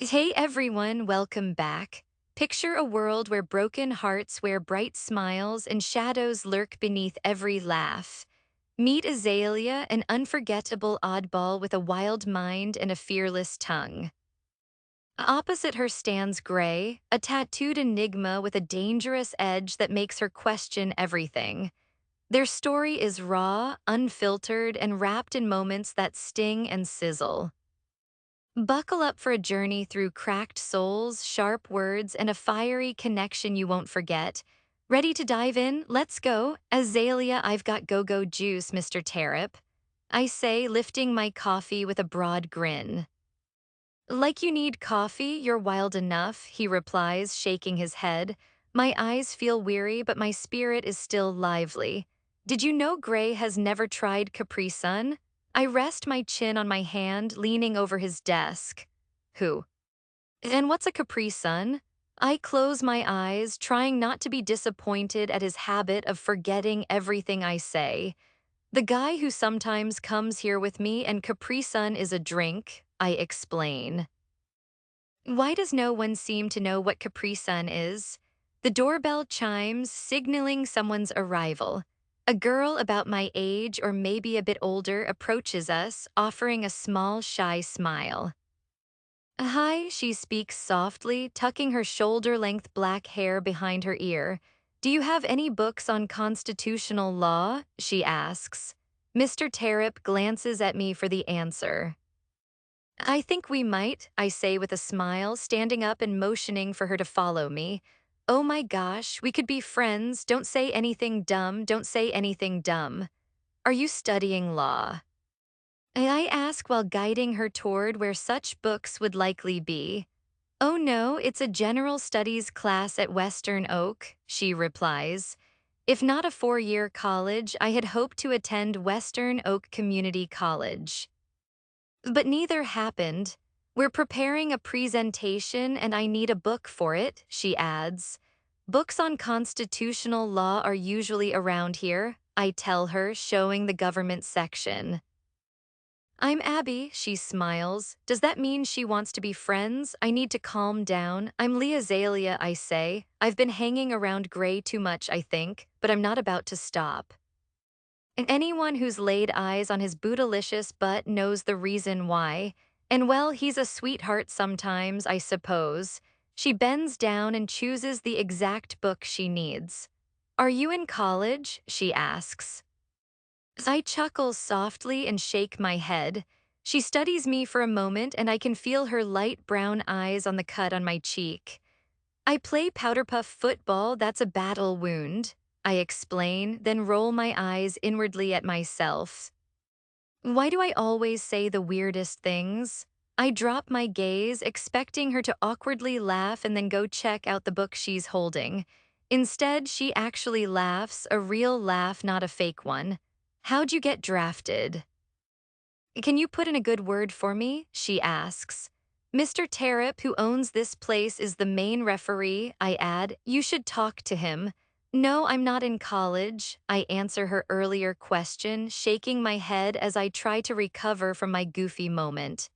Hey everyone, welcome back. Picture a world where broken hearts wear bright smiles and shadows lurk beneath every laugh. Meet Azalea, an unforgettable oddball with a wild mind and a fearless tongue. Opposite her stands Gray, a tattooed enigma with a dangerous edge that makes her question everything. Their story is raw, unfiltered, and wrapped in moments that sting and sizzle. Buckle up for a journey through cracked souls, sharp words, and a fiery connection you won't forget. Ready to dive in? Let's go. Azalea, I've got go-go juice, Mr. Tarrip. I say, lifting my coffee with a broad grin. Like you need coffee, you're wild enough, he replies, shaking his head. My eyes feel weary, but my spirit is still lively. Did you know Gray has never tried Capri Sun? I rest my chin on my hand, leaning over his desk. Who? And what's a Capri Sun? I close my eyes, trying not to be disappointed at his habit of forgetting everything I say. The guy who sometimes comes here with me and Capri Sun is a drink, I explain. Why does no one seem to know what Capri Sun is? The doorbell chimes, signaling someone's arrival. A girl about my age or maybe a bit older approaches us, offering a small, shy smile. Hi, she speaks softly, tucking her shoulder-length black hair behind her ear. Do you have any books on constitutional law? She asks. Mr. Tarrip glances at me for the answer. I think we might, I say with a smile, standing up and motioning for her to follow me. Oh my gosh, we could be friends. Don't say anything dumb. Don't say anything dumb. Are you studying law? I ask while guiding her toward where such books would likely be. Oh no, it's a general studies class at Western Oak, she replies. If not a four-year college, I had hoped to attend Western Oak Community College. But neither happened. We're preparing a presentation and I need a book for it, she adds. Books on constitutional law are usually around here, I tell her, showing the government section. I'm Abby, she smiles. Does that mean she wants to be friends? I need to calm down. I'm Lee Azalea, I say. I've been hanging around Gray too much, I think, but I'm not about to stop. And anyone who's laid eyes on his bootylicious butt knows the reason why. And well, he's a sweetheart sometimes, I suppose. She bends down and chooses the exact book she needs. Are you in college? She asks. I chuckle softly and shake my head. She studies me for a moment and I can feel her light brown eyes on the cut on my cheek. I play powder puff football, that's a battle wound, I explain, then roll my eyes inwardly at myself. Why do I always say the weirdest things? I drop my gaze, expecting her to awkwardly laugh and then go check out the book she's holding. Instead, she actually laughs, a real laugh, not a fake one. How'd you get drafted? Can you put in a good word for me? She asks. Mr. Tarrip, who owns this place, is the main referee, I add. You should talk to him. No, I'm not in college, I answer her earlier question, shaking my head as I try to recover from my goofy moment.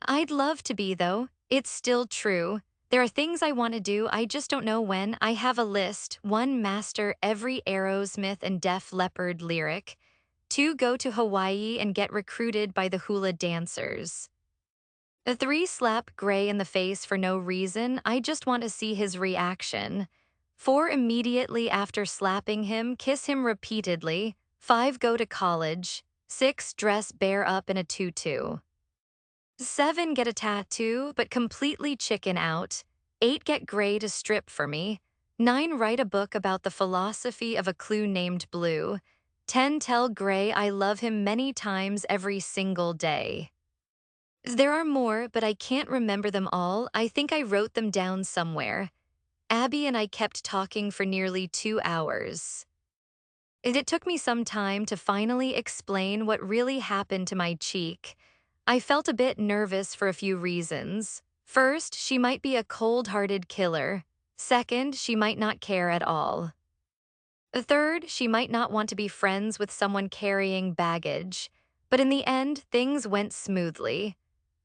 I'd love to be, though. It's still true. There are things I want to do, I just don't know when. I have a list. 1, master every Aerosmith and Def Leppard lyric. 2, go to Hawaii and get recruited by the hula dancers. 3, slap Gray in the face for no reason, I just want to see his reaction. 4, immediately after slapping him, kiss him repeatedly. 5, go to college. 6, dress bare up in a tutu. 7, get a tattoo, but completely chicken out. 8, get Gray to strip for me. 9, write a book about the philosophy of a clue named Blue. 10, tell Gray I love him many times every single day. There are more, but I can't remember them all. I think I wrote them down somewhere. Abby and I kept talking for nearly 2 hours. It took me some time to finally explain what really happened to my cheek. I felt a bit nervous for a few reasons. First, she might be a cold-hearted killer. Second, she might not care at all. Third, she might not want to be friends with someone carrying baggage. But in the end, things went smoothly.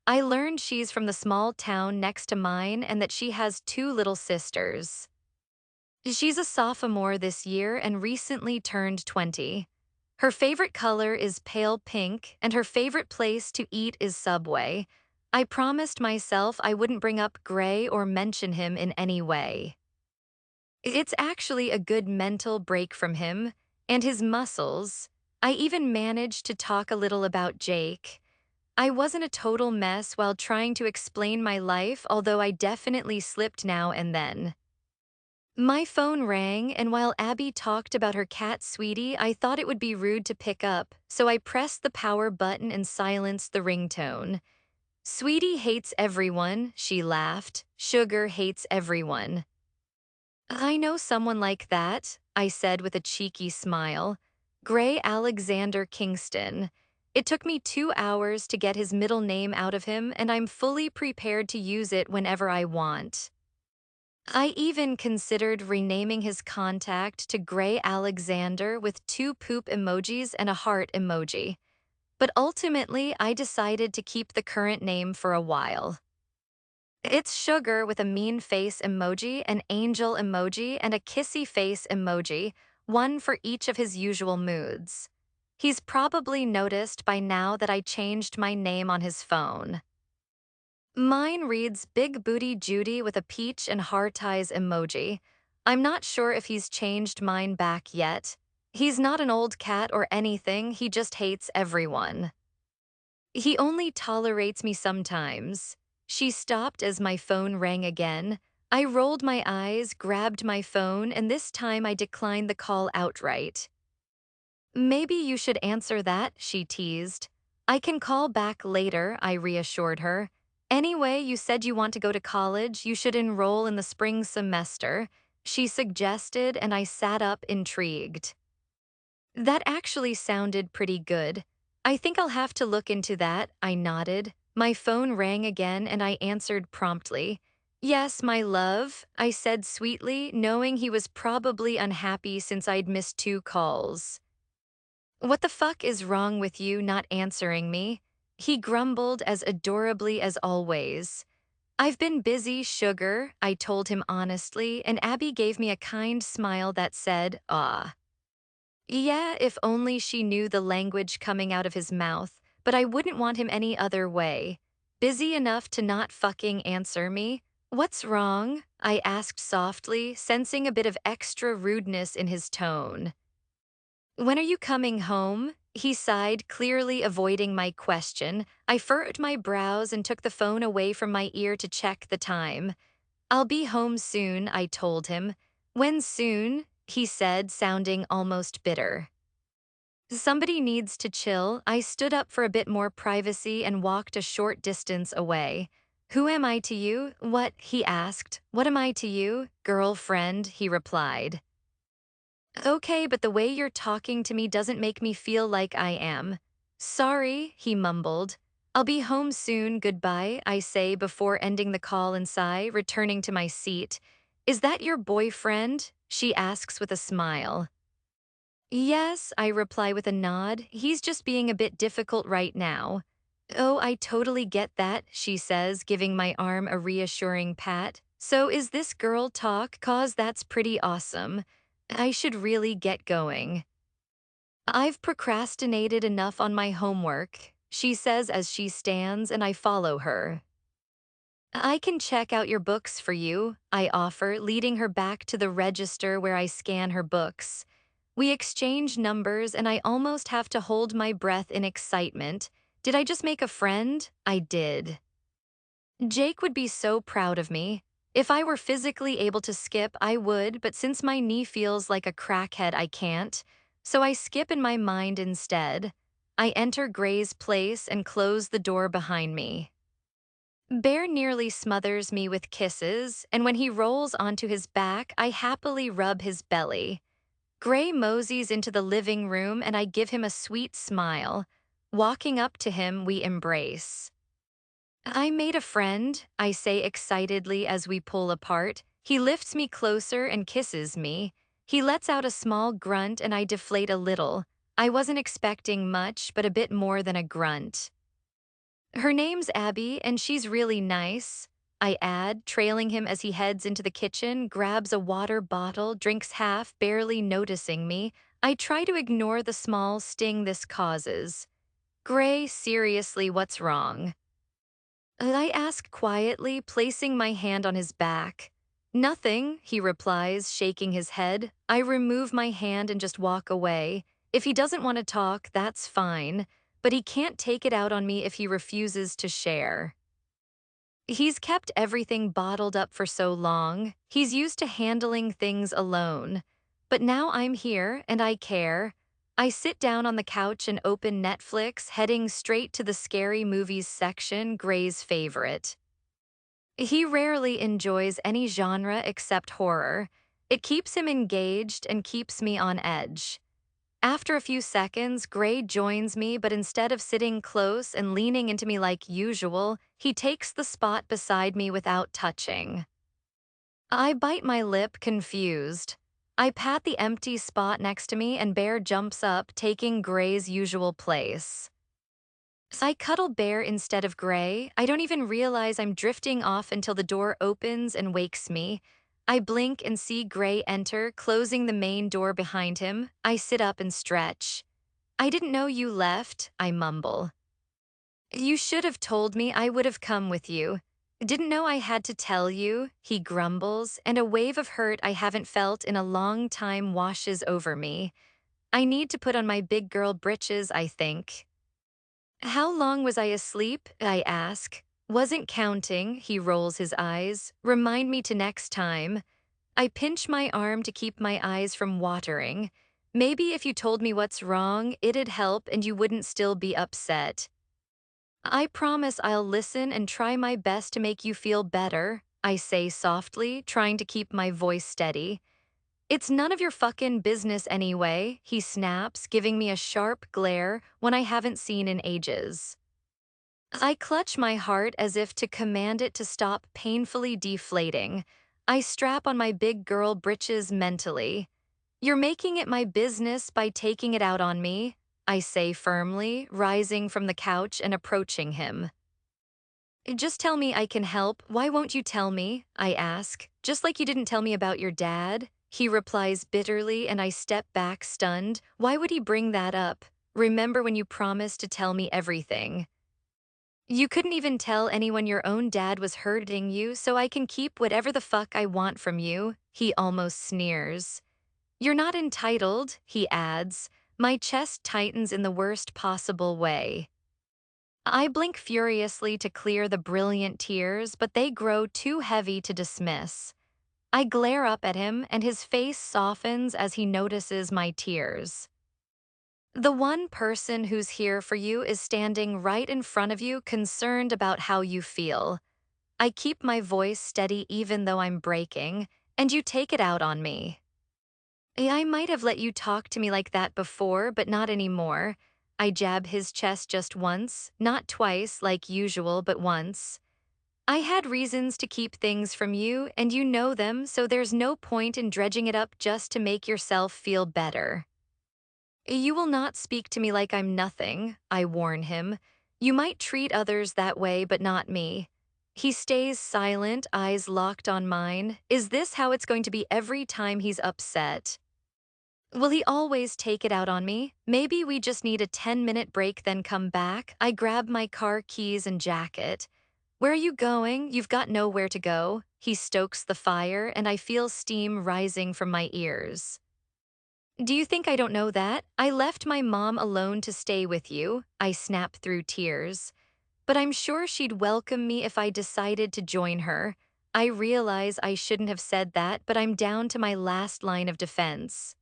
I learned she's from the small town next to mine and that she has two little sisters. She's a sophomore this year and recently turned 20. Her favorite color is pale pink, and her favorite place to eat is Subway. I promised myself I wouldn't bring up Gray or mention him in any way. It's actually a good mental break from him and his muscles. I even managed to talk a little about Jake. I wasn't a total mess while trying to explain my life, although I definitely slipped now and then. My phone rang, and while Abby talked about her cat Sweetie, I thought it would be rude to pick up, so I pressed the power button and silenced the ringtone. Sweetie hates everyone, she laughed. Sugar hates everyone. I know someone like that, I said with a cheeky smile. Gray Alexander Kingston. It took me 2 hours to get his middle name out of him, and I'm fully prepared to use it whenever I want. I even considered renaming his contact to Gray Alexander with two poop emojis and a heart emoji. But ultimately, I decided to keep the current name for a while. It's Sugar with a mean face emoji, an angel emoji, and a kissy face emoji, one for each of his usual moods. He's probably noticed by now that I changed my name on his phone. Mine reads Big Booty Judy with a peach and heart eyes emoji. I'm not sure if he's changed mine back yet. He's not an old cat or anything, he just hates everyone. He only tolerates me sometimes. She stopped as my phone rang again. I rolled my eyes, grabbed my phone, and this time I declined the call outright. Maybe you should answer that, she teased. I can call back later, I reassured her. Anyway, you said you want to go to college, you should enroll in the spring semester, she suggested, and I sat up intrigued. That actually sounded pretty good. I think I'll have to look into that, I nodded. My phone rang again and I answered promptly. Yes, my love, I said sweetly, knowing he was probably unhappy since I'd missed 2 calls. What the fuck is wrong with you not answering me? He grumbled as adorably as always. I've been busy, sugar, I told him honestly, and Abby gave me a kind smile that said, ah. Yeah, if only she knew the language coming out of his mouth, but I wouldn't want him any other way. Busy enough to not fucking answer me? What's wrong? I asked softly, sensing a bit of extra rudeness in his tone. When are you coming home? He sighed, clearly avoiding my question. I furrowed my brows and took the phone away from my ear to check the time. I'll be home soon, I told him. When soon? He said, sounding almost bitter. Somebody needs to chill. I stood up for a bit more privacy and walked a short distance away. Who am I to you? What? He asked. What am I to you? Girlfriend, he replied. Okay, but the way you're talking to me doesn't make me feel like I am. Sorry, he mumbled. I'll be home soon, goodbye, I say before ending the call and sigh, returning to my seat. Is that your boyfriend? She asks with a smile. Yes, I reply with a nod. He's just being a bit difficult right now. Oh, I totally get that, she says, giving my arm a reassuring pat. So is this girl talk? 'Cause that's pretty awesome. I should really get going. I've procrastinated enough on my homework, she says as she stands and I follow her. I can check out your books for you, I offer, leading her back to the register where I scan her books. We exchange numbers and I almost have to hold my breath in excitement. Did I just make a friend? I did. Jake would be so proud of me. If I were physically able to skip, I would, but since my knee feels like a crackhead, I can't. So I skip in my mind instead. I enter Gray's place and close the door behind me. Bear nearly smothers me with kisses, and when he rolls onto his back, I happily rub his belly. Gray moseys into the living room and I give him a sweet smile. Walking up to him, we embrace. I made a friend, I say excitedly as we pull apart. He lifts me closer and kisses me. He lets out a small grunt and I deflate a little. I wasn't expecting much, but a bit more than a grunt. Her name's Abby, and she's really nice, I add, trailing him as he heads into the kitchen, grabs a water bottle, drinks half, barely noticing me. I try to ignore the small sting this causes. Gray, seriously, what's wrong? I ask quietly, placing my hand on his back. Nothing, he replies, shaking his head. I remove my hand and just walk away. If he doesn't want to talk, that's fine, but he can't take it out on me if he refuses to share. He's kept everything bottled up for so long. He's used to handling things alone. But now I'm here and I care. I sit down on the couch and open Netflix, heading straight to the scary movies section, Gray's favorite. He rarely enjoys any genre except horror. It keeps him engaged and keeps me on edge. After a few seconds, Gray joins me, but instead of sitting close and leaning into me like usual, he takes the spot beside me without touching. I bite my lip, confused. I pat the empty spot next to me and Bear jumps up, taking Gray's usual place. I cuddle Bear instead of Gray. I don't even realize I'm drifting off until the door opens and wakes me. I blink and see Gray enter, closing the main door behind him. I sit up and stretch. I didn't know you left, I mumble. You should have told me, I would have come with you. Didn't know I had to tell you, he grumbles, and a wave of hurt I haven't felt in a long time washes over me. I need to put on my big girl britches, I think. How long was I asleep? I ask. Wasn't counting, he rolls his eyes. Remind me to next time. I pinch my arm to keep my eyes from watering. Maybe if you told me what's wrong, it'd help and you wouldn't still be upset. I promise I'll listen and try my best to make you feel better, I say softly, trying to keep my voice steady. It's none of your fucking business anyway, he snaps, giving me a sharp glare, one I haven't seen in ages. I clutch my heart as if to command it to stop painfully deflating. I strap on my big girl britches mentally. You're making it my business by taking it out on me, I say firmly, rising from the couch and approaching him. Just tell me I can help. Why won't you tell me? I ask. Just like you didn't tell me about your dad? He replies bitterly, and I step back stunned. Why would he bring that up? Remember when you promised to tell me everything? You couldn't even tell anyone your own dad was hurting you, so I can keep whatever the fuck I want from you, he almost sneers. You're not entitled, he adds. My chest tightens in the worst possible way. I blink furiously to clear the brilliant tears, but they grow too heavy to dismiss. I glare up at him, and his face softens as he notices my tears. The one person who's here for you is standing right in front of you, concerned about how you feel. I keep my voice steady even though I'm breaking, and you take it out on me. I might have let you talk to me like that before, but not anymore. I jab his chest just once, not twice like usual, but once. I had reasons to keep things from you, and you know them, so there's no point in dredging it up just to make yourself feel better. You will not speak to me like I'm nothing, I warn him. You might treat others that way, but not me. He stays silent, eyes locked on mine. Is this how it's going to be every time he's upset? Will he always take it out on me? Maybe we just need a 10-minute break, then come back. I grab my car keys and jacket. Where are you going? You've got nowhere to go. He stokes the fire, and I feel steam rising from my ears. Do you think I don't know that? I left my mom alone to stay with you. I snap through tears. But I'm sure she'd welcome me if I decided to join her. I realize I shouldn't have said that, but I'm down to my last line of defense.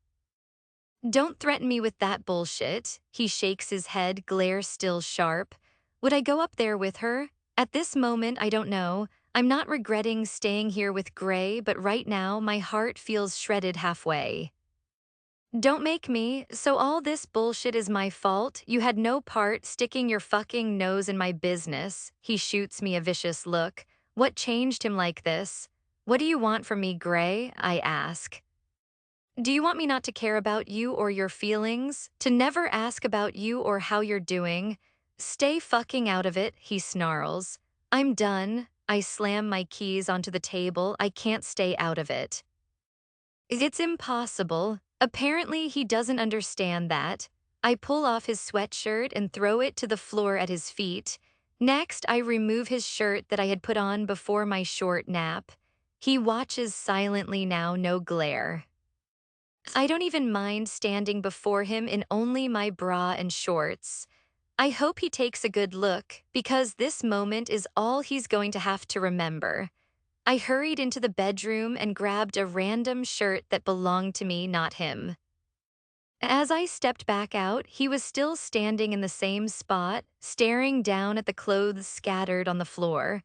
Don't threaten me with that bullshit. He shakes his head, glare still sharp. Would I go up there with her? At this moment, I don't know. I'm not regretting staying here with Gray, but right now, my heart feels shredded halfway. Don't make me, so all this bullshit is my fault. You had no part sticking your fucking nose in my business. He shoots me a vicious look. What changed him like this? What do you want from me, Gray? I ask. Do you want me not to care about you or your feelings? To never ask about you or how you're doing? Stay fucking out of it, he snarls. I'm done. I slam my keys onto the table. I can't stay out of it. It's impossible. Apparently, he doesn't understand that. I pull off his sweatshirt and throw it to the floor at his feet. Next, I remove his shirt that I had put on before my short nap. He watches silently now, no glare. I don't even mind standing before him in only my bra and shorts. I hope he takes a good look, because this moment is all he's going to have to remember. I hurried into the bedroom and grabbed a random shirt that belonged to me, not him. As I stepped back out, he was still standing in the same spot, staring down at the clothes scattered on the floor.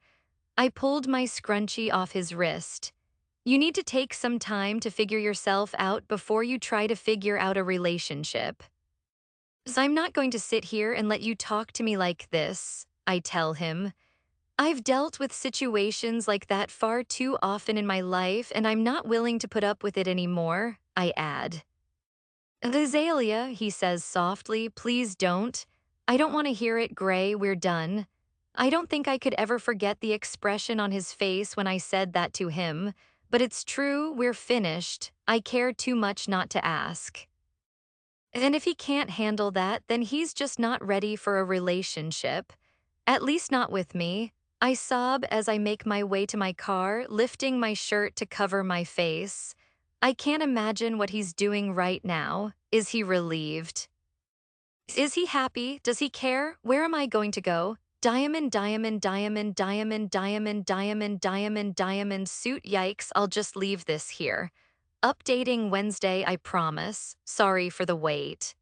I pulled my scrunchie off his wrist. You need to take some time to figure yourself out before you try to figure out a relationship. So I'm not going to sit here and let you talk to me like this, I tell him. I've dealt with situations like that far too often in my life, and I'm not willing to put up with it anymore, I add. Azalea, he says softly, please don't. I don't want to hear it, Gray, we're done. I don't think I could ever forget the expression on his face when I said that to him, but it's true, we're finished. I care too much not to ask. And if he can't handle that, then he's just not ready for a relationship. At least not with me. I sob as I make my way to my car, lifting my shirt to cover my face. I can't imagine what he's doing right now. Is he relieved? Is he happy? Does he care? Where am I going to go? Diamond, diamond, diamond, diamond, diamond, diamond, diamond, diamond suit. Yikes, I'll just leave this here. Updating Wednesday, I promise. Sorry for the wait.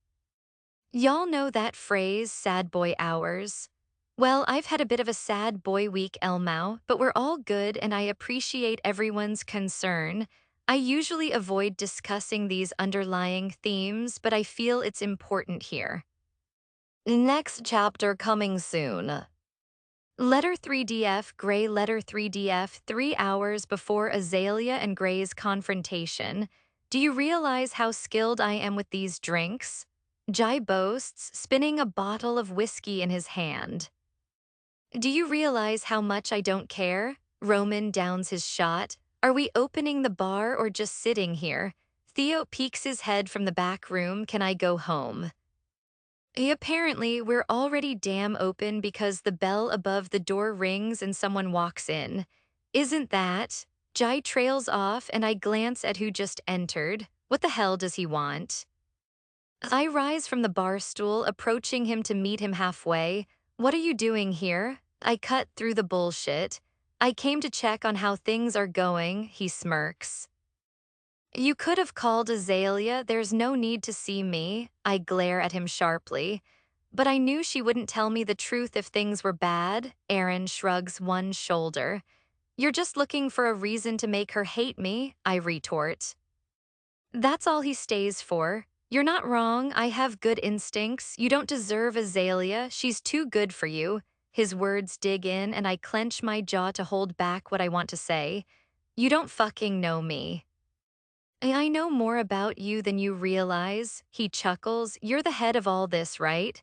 Y'all know that phrase, sad boy hours? Well, I've had a bit of a sad boy week, Elmau, but we're all good and I appreciate everyone's concern. I usually avoid discussing these underlying themes, but I feel it's important here. Next chapter coming soon. Letter 3DF, Gray. Letter 3DF, 3 hours before Azalea and Gray's confrontation. Do you realize how skilled I am with these drinks? Jai boasts, spinning a bottle of whiskey in his hand. Do you realize how much I don't care? Roman downs his shot. Are we opening the bar or just sitting here? Theo peeks his head from the back room. Can I go home? Apparently, we're already damn open because the bell above the door rings and someone walks in. Isn't that? Jai trails off and I glance at who just entered. What the hell does he want? I rise from the bar stool, approaching him to meet him halfway. What are you doing here? I cut through the bullshit. I came to check on how things are going, he smirks. You could have called Azalea, there's no need to see me. I glare at him sharply. But I knew she wouldn't tell me the truth if things were bad. Aaron shrugs one shoulder. You're just looking for a reason to make her hate me, I retort. That's all he stays for. You're not wrong, I have good instincts. You don't deserve Azalea, she's too good for you. His words dig in and I clench my jaw to hold back what I want to say. You don't fucking know me. I know more about you than you realize, he chuckles. You're the head of all this, right?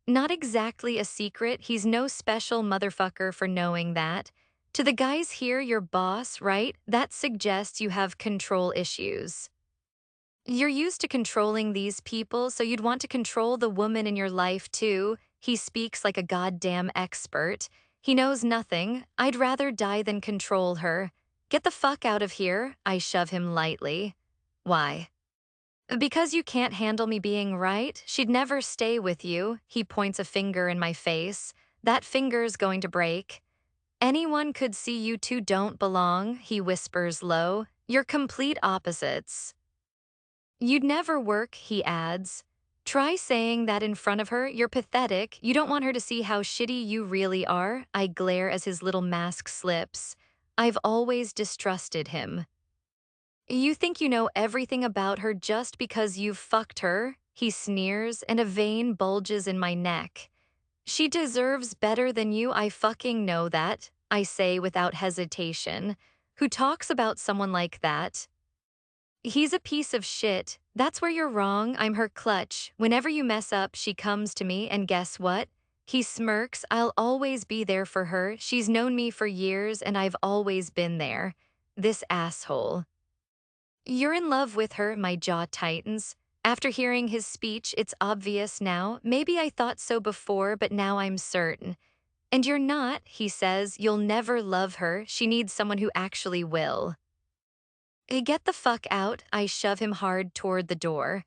Not exactly a secret, he's no special motherfucker for knowing that. To the guys here, your boss, right? That suggests you have control issues. You're used to controlling these people, so you'd want to control the woman in your life too. He speaks like a goddamn expert. He knows nothing. I'd rather die than control her. Get the fuck out of here, I shove him lightly. Why? Because you can't handle me being right? She'd never stay with you. He points a finger in my face. That finger's going to break. Anyone could see you two don't belong, he whispers low. You're complete opposites. You'd never work, he adds. Try saying that in front of her. You're pathetic. You don't want her to see how shitty you really are. I glare as his little mask slips. I've always distrusted him. You think you know everything about her just because you've fucked her? He sneers, and a vein bulges in my neck. She deserves better than you, I fucking know that, I say without hesitation. Who talks about someone like that? He's a piece of shit. That's where you're wrong. I'm her clutch. Whenever you mess up, she comes to me, and guess what? He smirks. I'll always be there for her. She's known me for years and I've always been there. This asshole. You're in love with her, my jaw tightens. After hearing his speech, it's obvious now. Maybe I thought so before, but now I'm certain. And you're not, he says. You'll never love her. She needs someone who actually will. Get the fuck out. I shove him hard toward the door.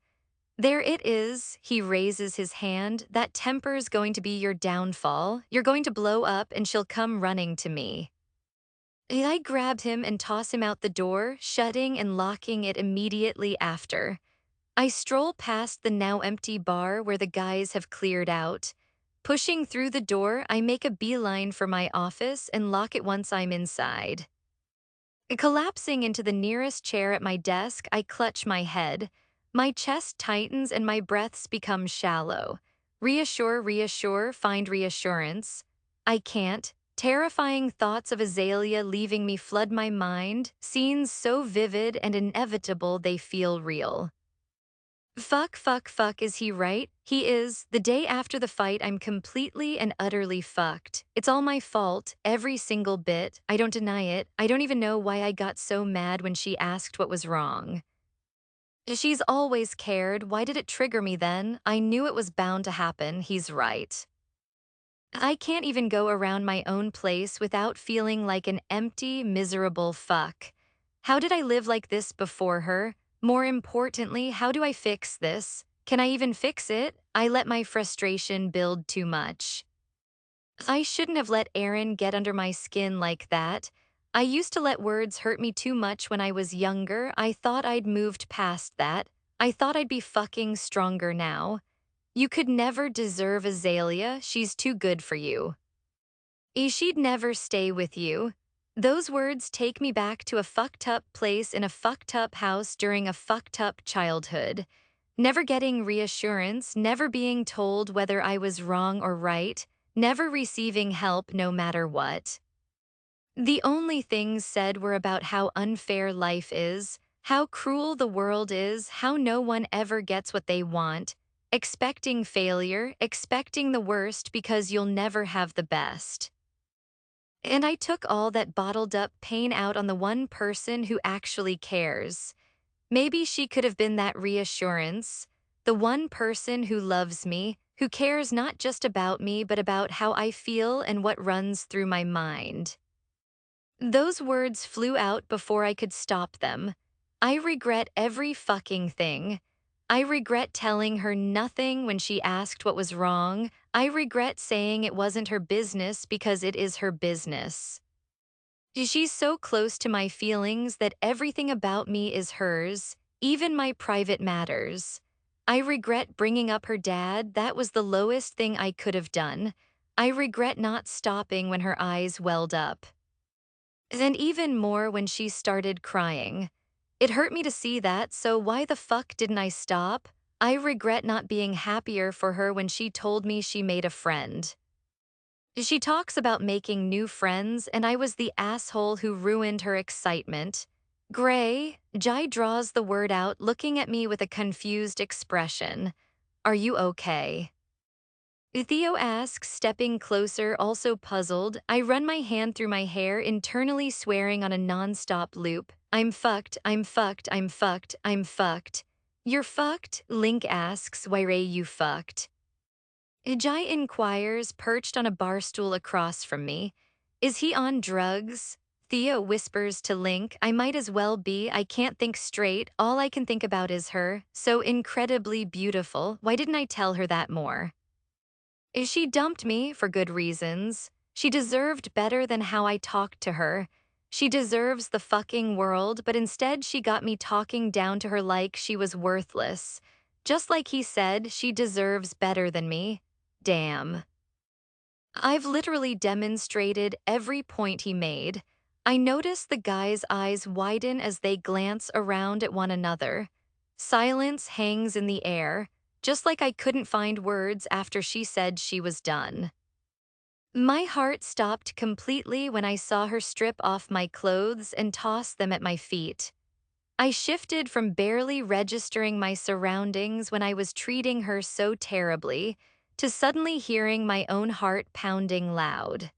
There it is. He raises his hand. That temper's going to be your downfall. You're going to blow up and she'll come running to me. I grab him and toss him out the door, shutting and locking it immediately after. I stroll past the now empty bar where the guys have cleared out. Pushing through the door, I make a beeline for my office and lock it once I'm inside. Collapsing into the nearest chair at my desk, I clutch my head. My chest tightens and my breaths become shallow. Reassure, find reassurance. I can't. Terrifying thoughts of Azalea leaving me flood my mind, scenes so vivid and inevitable they feel real. Fuck, is he right? He is. The day after the fight, I'm completely and utterly fucked. It's all my fault, every single bit. I don't deny it. I don't even know why I got so mad when she asked what was wrong. She's always cared. Why did it trigger me then? I knew it was bound to happen. He's right. I can't even go around my own place without feeling like an empty, miserable fuck. How did I live like this before her? More importantly, how do I fix this? Can I even fix it? I let my frustration build too much. I shouldn't have let Aaron get under my skin like that. I used to let words hurt me too much when I was younger. I thought I'd moved past that. I thought I'd be fucking stronger now. You could never deserve Azalea. She's too good for you. She'd never stay with you. Those words take me back to a fucked up place in a fucked up house during a fucked up childhood. Never getting reassurance, never being told whether I was wrong or right, never receiving help no matter what. The only things said were about how unfair life is, how cruel the world is, how no one ever gets what they want, expecting failure, expecting the worst because you'll never have the best. And I took all that bottled up pain out on the one person who actually cares. Maybe she could have been that reassurance, the one person who loves me, who cares not just about me but about how I feel and what runs through my mind. Those words flew out before I could stop them. I regret every fucking thing. I regret telling her nothing when she asked what was wrong. I regret saying it wasn't her business because it is her business. She's so close to my feelings that everything about me is hers, even my private matters. I regret bringing up her dad. That was the lowest thing I could have done. I regret not stopping when her eyes welled up. And even more when she started crying. It hurt me to see that, so why the fuck didn't I stop? I regret not being happier for her when she told me she made a friend. She talks about making new friends, and I was the asshole who ruined her excitement. Gray, Jai draws the word out, looking at me with a confused expression. Are you okay? Theo asks, stepping closer, also puzzled. I run my hand through my hair, internally swearing on a non-stop loop. I'm fucked, I'm fucked, I'm fucked, I'm fucked. You're fucked? Link asks, why Ray you fucked? Jai inquires, perched on a bar stool across from me. Is he on drugs? Theo whispers to Link, I might as well be. I can't think straight. All I can think about is her. So incredibly beautiful. Why didn't I tell her that more? She dumped me for good reasons. She deserved better than how I talked to her. She deserves the fucking world, but instead she got me talking down to her like she was worthless. Just like he said, she deserves better than me. Damn. I've literally demonstrated every point he made. I notice the guys' eyes widen as they glance around at one another. Silence hangs in the air, just like I couldn't find words after she said she was done. My heart stopped completely when I saw her strip off my clothes and toss them at my feet. I shifted from barely registering my surroundings when I was treating her so terribly. to suddenly hearing my own heart pounding loud.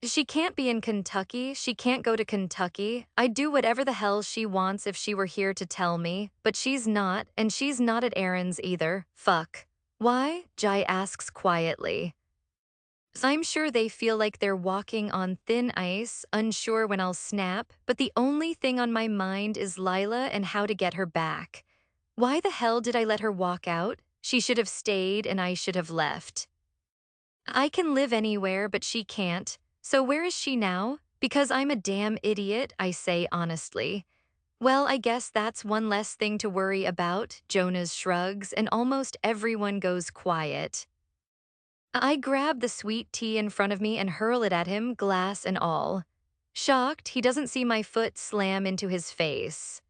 She can't be in Kentucky. She can't go to Kentucky. I'd do whatever the hell she wants if she were here to tell me, but she's not, and she's not at Aaron's either. Fuck. Why? Jai asks quietly. I'm sure they feel like they're walking on thin ice, unsure when I'll snap, but the only thing on my mind is Lila and how to get her back. Why the hell did I let her walk out? She should have stayed and I should have left. I can live anywhere, but she can't. So where is she now? Because I'm a damn idiot, I say honestly. Well, I guess that's one less thing to worry about, Jonas shrugs, and almost everyone goes quiet. I grab the sweet tea in front of me and hurl it at him, glass and all. Shocked, he doesn't see my foot slam into his face.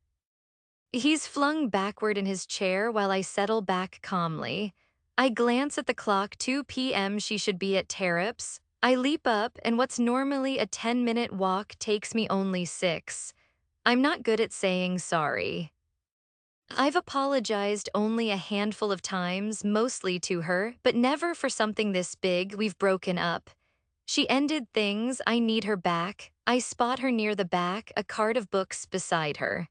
He's flung backward in his chair while I settle back calmly. I glance at the clock, 2 p.m. She should be at Terraps. I leap up, and what's normally a 10-minute walk takes me only 6. I'm not good at saying sorry. I've apologized only a handful of times, mostly to her, but never for something this big. We've broken up. She ended things. I need her back. I spot her near the back, a cart of books beside her.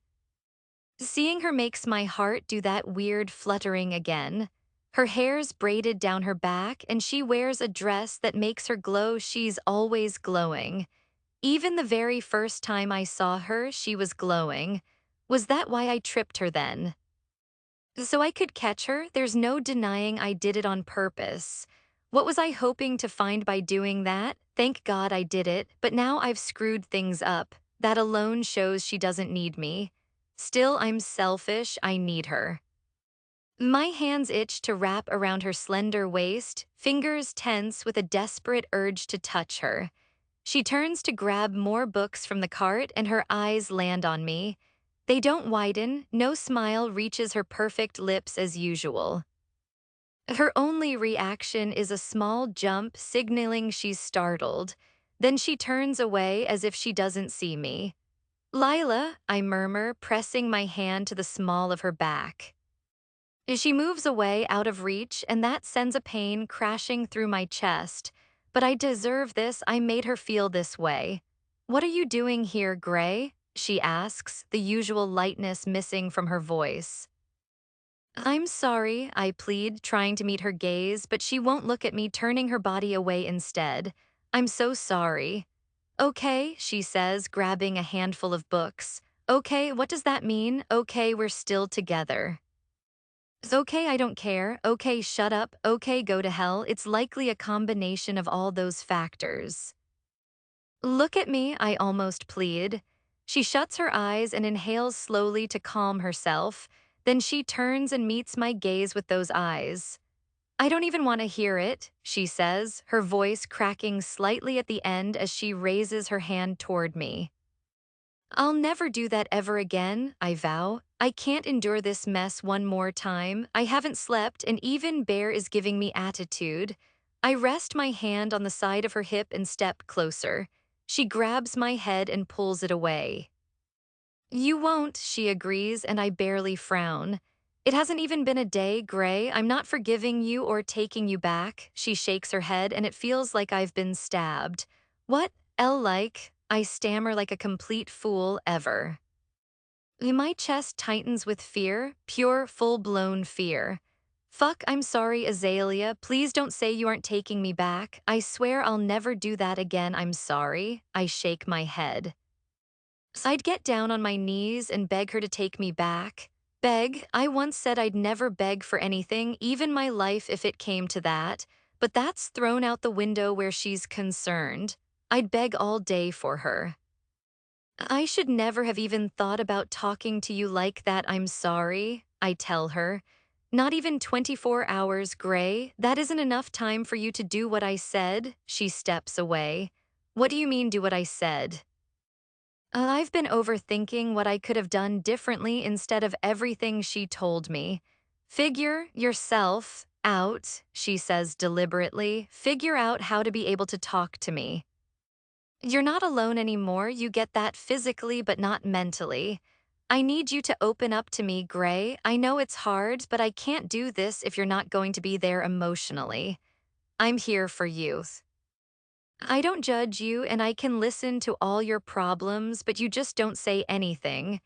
Seeing her makes my heart do that weird fluttering again. Her hair's braided down her back, and she wears a dress that makes her glow. She's always glowing. Even the very first time I saw her, she was glowing. Was that why I tripped her then? So I could catch her? There's no denying I did it on purpose. What was I hoping to find by doing that? Thank God I did it, but now I've screwed things up. That alone shows she doesn't need me. Still, I'm selfish. I need her. My hands itch to wrap around her slender waist, fingers tense with a desperate urge to touch her. She turns to grab more books from the cart, and her eyes land on me. They don't widen, no smile reaches her perfect lips as usual. Her only reaction is a small jump, signaling she's startled. Then she turns away as if she doesn't see me. Lila, I murmur, pressing my hand to the small of her back. She moves away out of reach, and that sends a pain crashing through my chest. But I deserve this. I made her feel this way. What are you doing here, Gray? She asks, the usual lightness missing from her voice. I'm sorry, I plead, trying to meet her gaze, but she won't look at me, turning her body away instead. I'm so sorry. Okay, she says, grabbing a handful of books. Okay, what does that mean? Okay, we're still together. Okay, I don't care. Okay, shut up. Okay, go to hell. It's likely a combination of all those factors. Look at me, I almost plead. She shuts her eyes and inhales slowly to calm herself. Then she turns and meets my gaze with those eyes. I don't even want to hear it, she says, her voice cracking slightly at the end as she raises her hand toward me. I'll never do that ever again, I vow. I can't endure this mess one more time. I haven't slept, and even Bear is giving me attitude. I rest my hand on the side of her hip and step closer. She grabs my head and pulls it away. You won't, she agrees, and I barely frown. It hasn't even been a day, Gray. I'm not forgiving you or taking you back. She shakes her head, and it feels like I've been stabbed. What? Like? I stammer like a complete fool ever. My chest tightens with fear, pure, full-blown fear. Fuck, I'm sorry, Azalea. Please don't say you aren't taking me back. I swear I'll never do that again. I'm sorry. I shake my head. I'd get down on my knees and beg her to take me back. Beg? I once said I'd never beg for anything, even my life if it came to that. But that's thrown out the window where she's concerned. I'd beg all day for her. I should never have even thought about talking to you like that. I'm sorry, I tell her. Not even 24 hours, Gray. That isn't enough time for you to do what I said. She steps away. What do you mean, do what I said? I've been overthinking what I could have done differently instead of everything she told me. Figure yourself out, she says deliberately. Figure out how to be able to talk to me. You're not alone anymore. You get that physically but not mentally. I need you to open up to me, Gray. I know it's hard, but I can't do this if you're not going to be there emotionally. I'm here for you. I don't judge you and I can listen to all your problems, but you just don't say anything.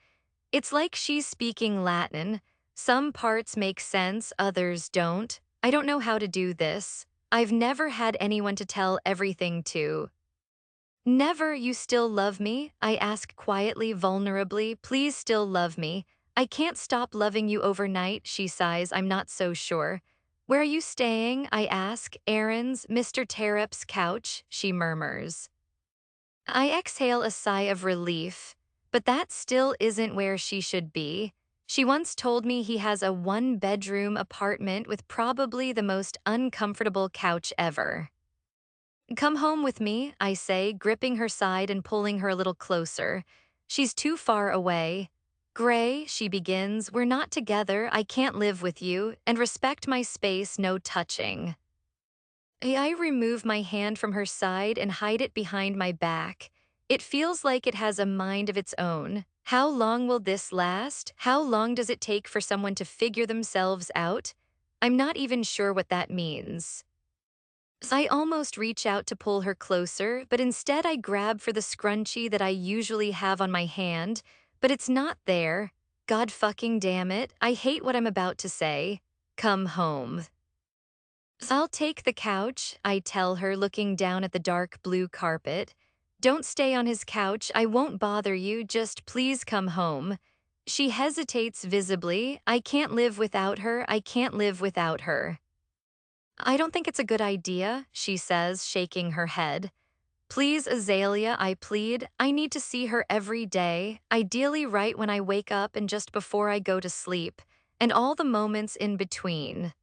It's like she's speaking Latin. Some parts make sense, others don't. I don't know how to do this. I've never had anyone to tell everything to. Never, you still love me? I ask quietly, vulnerably. Please still love me. I can't stop loving you overnight, she sighs. I'm not so sure. Where are you staying? I ask. Aaron's, Mr. Terrap's couch, she murmurs. I exhale a sigh of relief, but that still isn't where she should be. She once told me he has a one-bedroom apartment with probably the most uncomfortable couch ever. Come home with me, I say, gripping her side and pulling her a little closer. She's too far away. Gray, she begins, we're not together, I can't live with you, and respect my space, no touching. I remove my hand from her side and hide it behind my back. It feels like it has a mind of its own. How long will this last? How long does it take for someone to figure themselves out? I'm not even sure what that means. I almost reach out to pull her closer, but instead I grab for the scrunchie that I usually have on my hand, but it's not there. God fucking damn it, I hate what I'm about to say. Come home. I'll take the couch, I tell her, looking down at the dark blue carpet. Don't stay on his couch, I won't bother you, just please come home. She hesitates visibly. I can't live without her, I can't live without her. I don't think it's a good idea, she says, shaking her head. Please, Azalea, I plead. I need to see her every day, ideally right when I wake up and just before I go to sleep, and all the moments in between.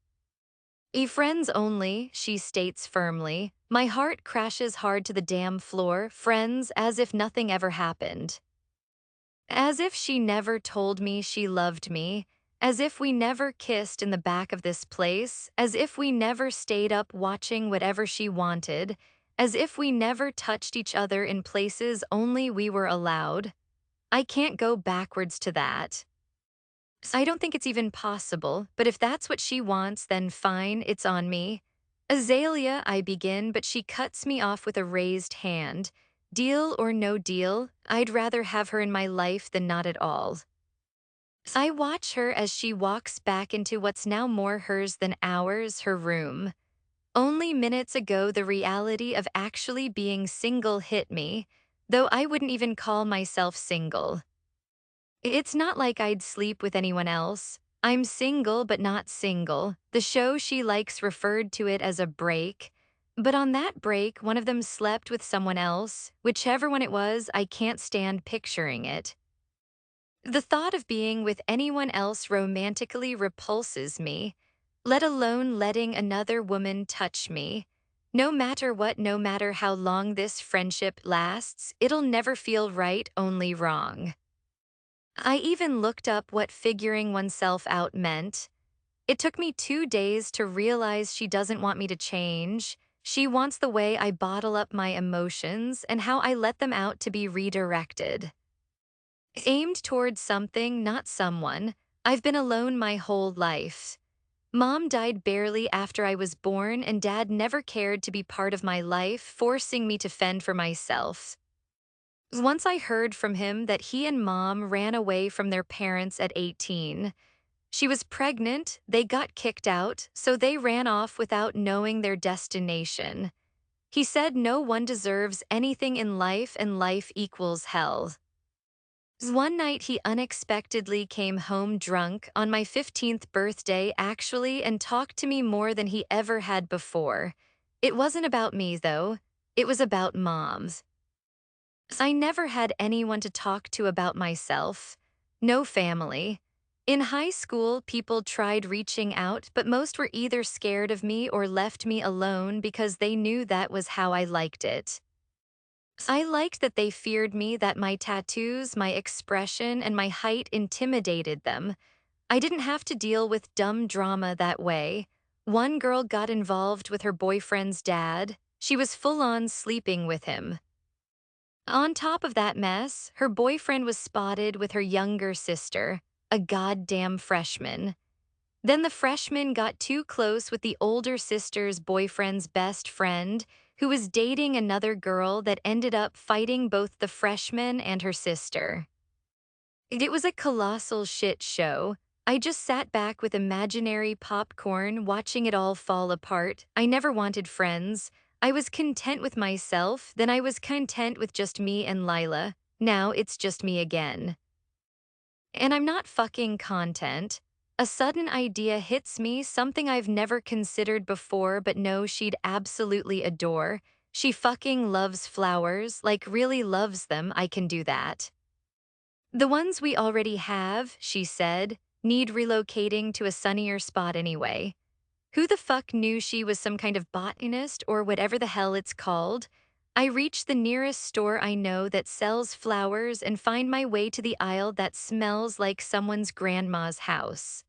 Friends only, she states firmly. My heart crashes hard to the damn floor, friends, as if nothing ever happened. As if she never told me she loved me, as if we never kissed in the back of this place, as if we never stayed up watching whatever she wanted, as if we never touched each other in places only we were allowed. I can't go backwards to that. I don't think it's even possible, but if that's what she wants, then fine, it's on me. Azalea, I begin, but she cuts me off with a raised hand. Deal or no deal, I'd rather have her in my life than not at all. I watch her as she walks back into what's now more hers than ours, her room. Only minutes ago, the reality of actually being single hit me, though I wouldn't even call myself single. It's not like I'd sleep with anyone else. I'm single but not single. The show she likes referred to it as a break. But on that break, one of them slept with someone else. Whichever one it was, I can't stand picturing it. The thought of being with anyone else romantically repulses me, let alone letting another woman touch me. No matter what, no matter how long this friendship lasts, it'll never feel right, only wrong. I even looked up what figuring oneself out meant. It took me 2 days to realize she doesn't want me to change. She wants the way I bottle up my emotions and how I let them out to be redirected. Aimed towards something, not someone. I've been alone my whole life. Mom died barely after I was born, and Dad never cared to be part of my life, forcing me to fend for myself. Once I heard from him that he and Mom ran away from their parents at 18. She was pregnant, they got kicked out, so they ran off without knowing their destination. He said no one deserves anything in life and life equals hell. One night he unexpectedly came home drunk on my 15th birthday actually and talked to me more than he ever had before. It wasn't about me though, it was about Mom's. I never had anyone to talk to about myself. No family. In high school, people tried reaching out, but most were either scared of me or left me alone because they knew that was how I liked it. I liked that they feared me, that my tattoos, my expression, and my height intimidated them. I didn't have to deal with dumb drama that way. One girl got involved with her boyfriend's dad. She was full-on sleeping with him. On top of that mess, her boyfriend was spotted with her younger sister, a goddamn freshman. Then the freshman got too close with the older sister's boyfriend's best friend, who was dating another girl that ended up fighting both the freshman and her sister. It was a colossal shit show. I just sat back with imaginary popcorn watching it all fall apart. I never wanted friends. I was content with myself, then I was content with just me and Lila. Now it's just me again. And I'm not fucking content. A sudden idea hits me, something I've never considered before but know she'd absolutely adore. She fucking loves flowers, like really loves them. I can do that. The ones we already have, she said, need relocating to a sunnier spot anyway. Who the fuck knew she was some kind of botanist or whatever the hell it's called? I reach the nearest store I know that sells flowers and find my way to the aisle that smells like someone's grandma's house.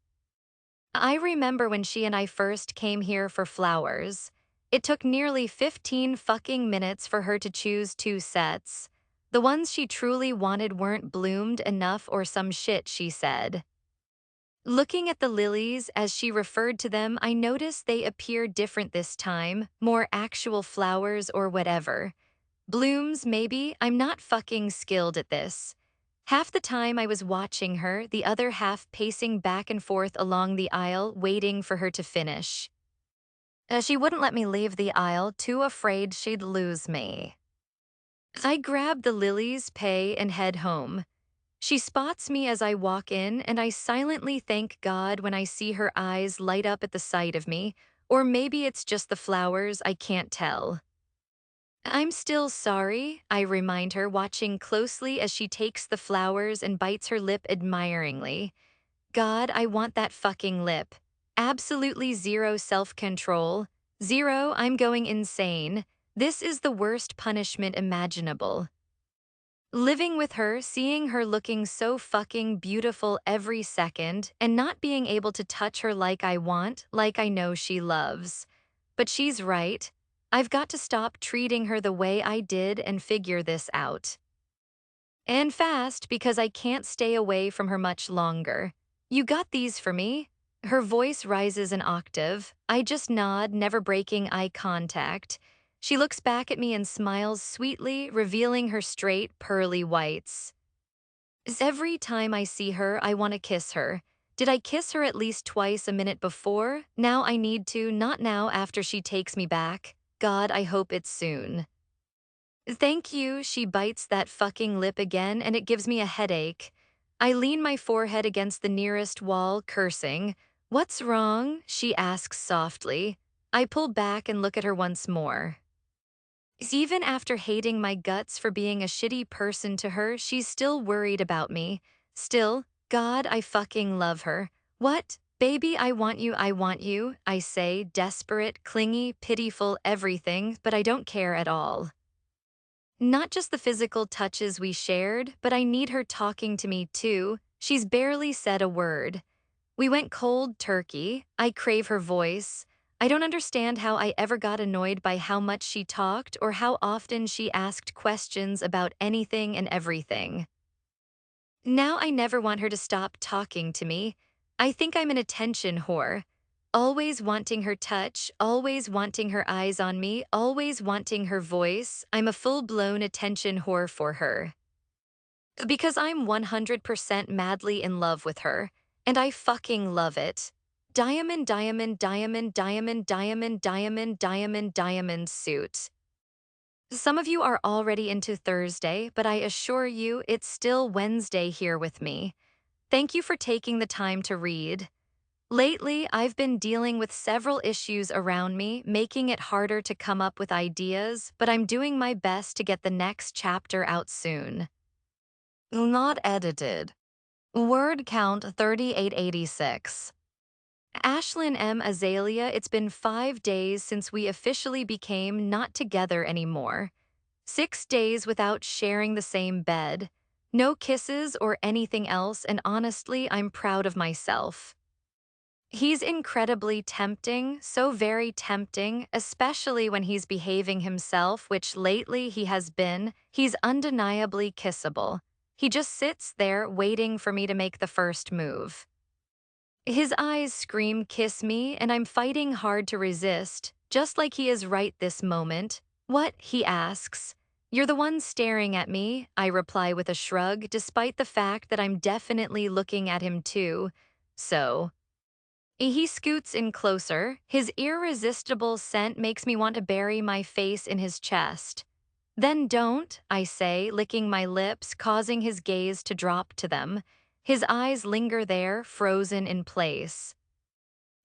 I remember when she and I first came here for flowers. It took nearly 15 fucking minutes for her to choose two sets. The ones she truly wanted weren't bloomed enough or some shit, she said. Looking at the lilies as she referred to them, I noticed they appeared different this time, more actual flowers or whatever. Blooms, maybe. I'm not fucking skilled at this. Half the time I was watching her, the other half pacing back and forth along the aisle, waiting for her to finish. She wouldn't let me leave the aisle, too afraid she'd lose me. I grab the lilies, pay, and head home. She spots me as I walk in, and I silently thank God when I see her eyes light up at the sight of me, or maybe it's just the flowers, I can't tell. I'm still sorry, I remind her, watching closely as she takes the flowers and bites her lip admiringly. God, I want that fucking lip. Absolutely zero self-control. Zero, I'm going insane. This is the worst punishment imaginable. Living with her, seeing her looking so fucking beautiful every second, and not being able to touch her like I want, like I know she loves. But she's right. I've got to stop treating her the way I did and figure this out. And fast, because I can't stay away from her much longer. You got these for me? Her voice rises an octave. I just nod, never breaking eye contact. She looks back at me and smiles sweetly, revealing her straight, pearly whites. Every time I see her, I want to kiss her. Did I kiss her at least twice a minute before? Now I need to, not now after she takes me back. God, I hope it's soon. Thank you, she bites that fucking lip again, and it gives me a headache. I lean my forehead against the nearest wall, cursing. What's wrong? She asks softly. I pull back and look at her once more. Even after hating my guts for being a shitty person to her, she's still worried about me. Still, God, I fucking love her. What? Baby, I want you, I say, desperate, clingy, pitiful, everything, but I don't care at all. Not just the physical touches we shared, but I need her talking to me too. She's barely said a word. We went cold turkey. I crave her voice. I don't understand how I ever got annoyed by how much she talked or how often she asked questions about anything and everything. Now I never want her to stop talking to me. I think I'm an attention whore. Always wanting her touch, always wanting her eyes on me, always wanting her voice. I'm a full-blown attention whore for her. Because I'm 100% madly in love with her, and I fucking love it. Diamond, diamond, diamond, diamond, diamond, diamond, diamond, diamond suit. Some of you are already into Thursday, but I assure you it's still Wednesday here with me. Thank you for taking the time to read. Lately, I've been dealing with several issues around me, making it harder to come up with ideas, but I'm doing my best to get the next chapter out soon. Not edited. Word count 3886. Ashlyn M. Azalea, it's been 5 days since we officially became not together anymore. 6 days without sharing the same bed. No kisses or anything else, and honestly, I'm proud of myself. He's incredibly tempting, so very tempting, especially when he's behaving himself, which lately he has been. He's undeniably kissable. He just sits there waiting for me to make the first move. His eyes scream, "Kiss me," and I'm fighting hard to resist, just like he is right this moment. "What?" he asks. "You're the one staring at me," I reply with a shrug, despite the fact that I'm definitely looking at him too. So, he scoots in closer. His irresistible scent makes me want to bury my face in his chest. "Then don't," I say, licking my lips, causing his gaze to drop to them. His eyes linger there, frozen in place.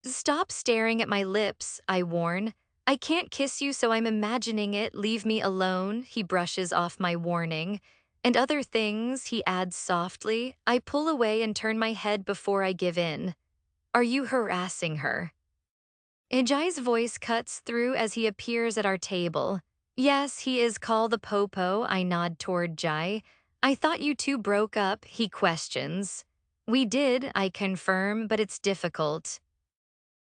"Stop staring at my lips," I warn. "I can't kiss you, so I'm imagining it. Leave me alone," he brushes off my warning. "And other things," he adds softly. I pull away and turn my head before I give in. "Are you harassing her?" Ijai's voice cuts through as he appears at our table. "Yes, he is. Call the popo," I nod toward Jai. "I thought you two broke up," he questions. "We did," I confirm, "but it's difficult."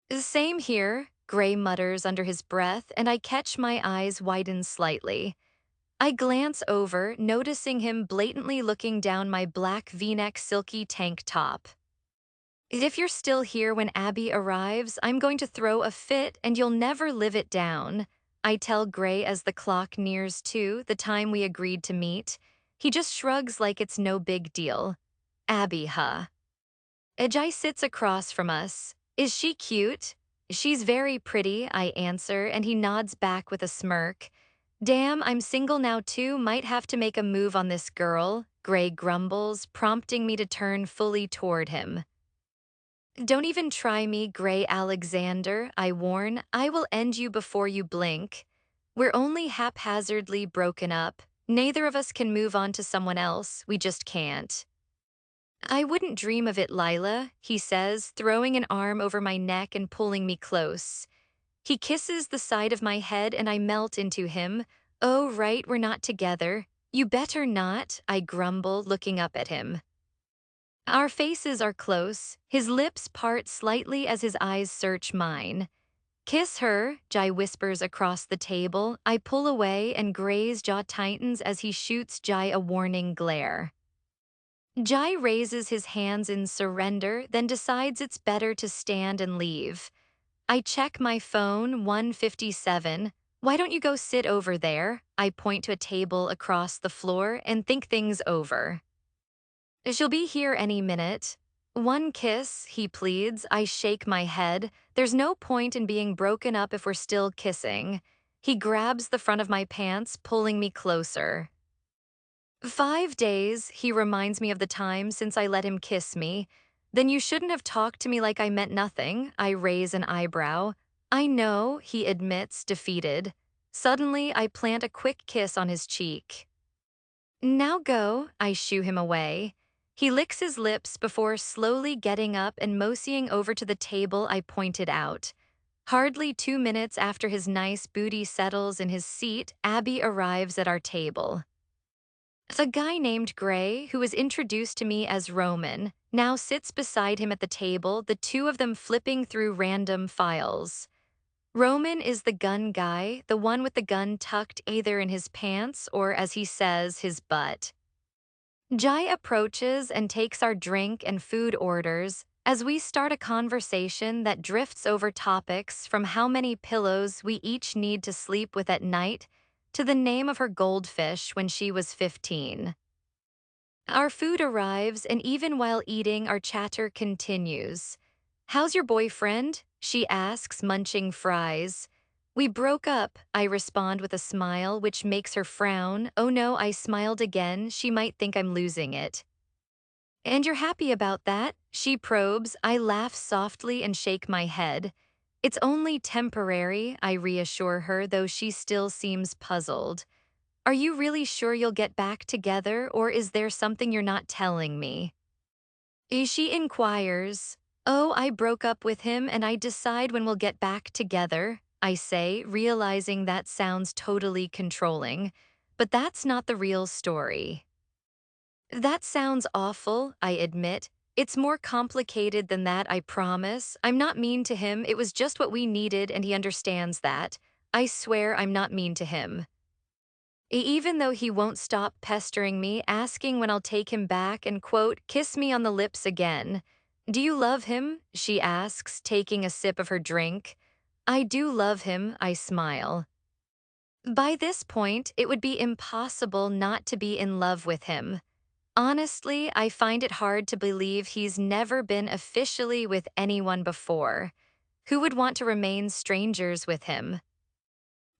"Same here," Gray mutters under his breath, and I catch my eyes widen slightly. I glance over, noticing him blatantly looking down my black V-neck silky tank top. "If you're still here when Abby arrives, I'm going to throw a fit and you'll never live it down," I tell Gray as the clock nears 2, the time we agreed to meet. He just shrugs like it's no big deal. "Abby, huh?" Ajay sits across from us. "Is she cute?" "She's very pretty," I answer, and he nods back with a smirk. "Damn, I'm single now too, might have to make a move on this girl," Gray grumbles, prompting me to turn fully toward him. "Don't even try me, Gray Alexander," I warn. "I will end you before you blink. We're only haphazardly broken up. Neither of us can move on to someone else, we just can't." "I wouldn't dream of it, Lila," he says, throwing an arm over my neck and pulling me close. He kisses the side of my head and I melt into him. "Oh, right, we're not together." "You better not," I grumble, looking up at him. Our faces are close. His lips part slightly as his eyes search mine. "Kiss her," Jai whispers across the table. I pull away and Gray's jaw tightens as he shoots Jai a warning glare. Jai raises his hands in surrender, then decides it's better to stand and leave. I check my phone, 1:57. "Why don't you go sit over there?" I point to a table across the floor and think things over. "She'll be here any minute." "One kiss," he pleads. I shake my head. There's no point in being broken up if we're still kissing. He grabs the front of my pants, pulling me closer. 5 days, he reminds me of the time since I let him kiss me. "Then you shouldn't have talked to me like I meant nothing." I raise an eyebrow. "I know," he admits, defeated. Suddenly, I plant a quick kiss on his cheek. "Now go," I shoo him away. He licks his lips before slowly getting up and moseying over to the table I pointed out. Hardly 2 minutes after his nice booty settles in his seat, Abby arrives at our table. A guy named Gray, who was introduced to me as Roman, now sits beside him at the table, the two of them flipping through random files. Roman is the gun guy, the one with the gun tucked either in his pants or, as he says, his butt. Jai approaches and takes our drink and food orders as we start a conversation that drifts over topics from how many pillows we each need to sleep with at night to the name of her goldfish when she was 15. Our food arrives, and even while eating, our chatter continues. "How's your boyfriend?" she asks, munching fries. "We broke up," I respond with a smile, which makes her frown. "Oh no," I smiled again. She might think I'm losing it. "And you're happy about that?" she probes. I laugh softly and shake my head. "It's only temporary," I reassure her, though she still seems puzzled. "Are you really sure you'll get back together, or is there something you're not telling me?" She inquires. "Oh, I broke up with him and I decide when we'll get back together," I say, realizing that sounds totally controlling. But that's not the real story. "That sounds awful," I admit. It's more complicated than that, I promise. I'm not mean to him, it was just what we needed and he understands that. I swear I'm not mean to him. Even though he won't stop pestering me, asking when I'll take him back and, quote, kiss me on the lips again. Do you love him? She asks, taking a sip of her drink. I do love him, I smile. By this point, it would be impossible not to be in love with him. Honestly, I find it hard to believe he's never been officially with anyone before. Who would want to remain strangers with him?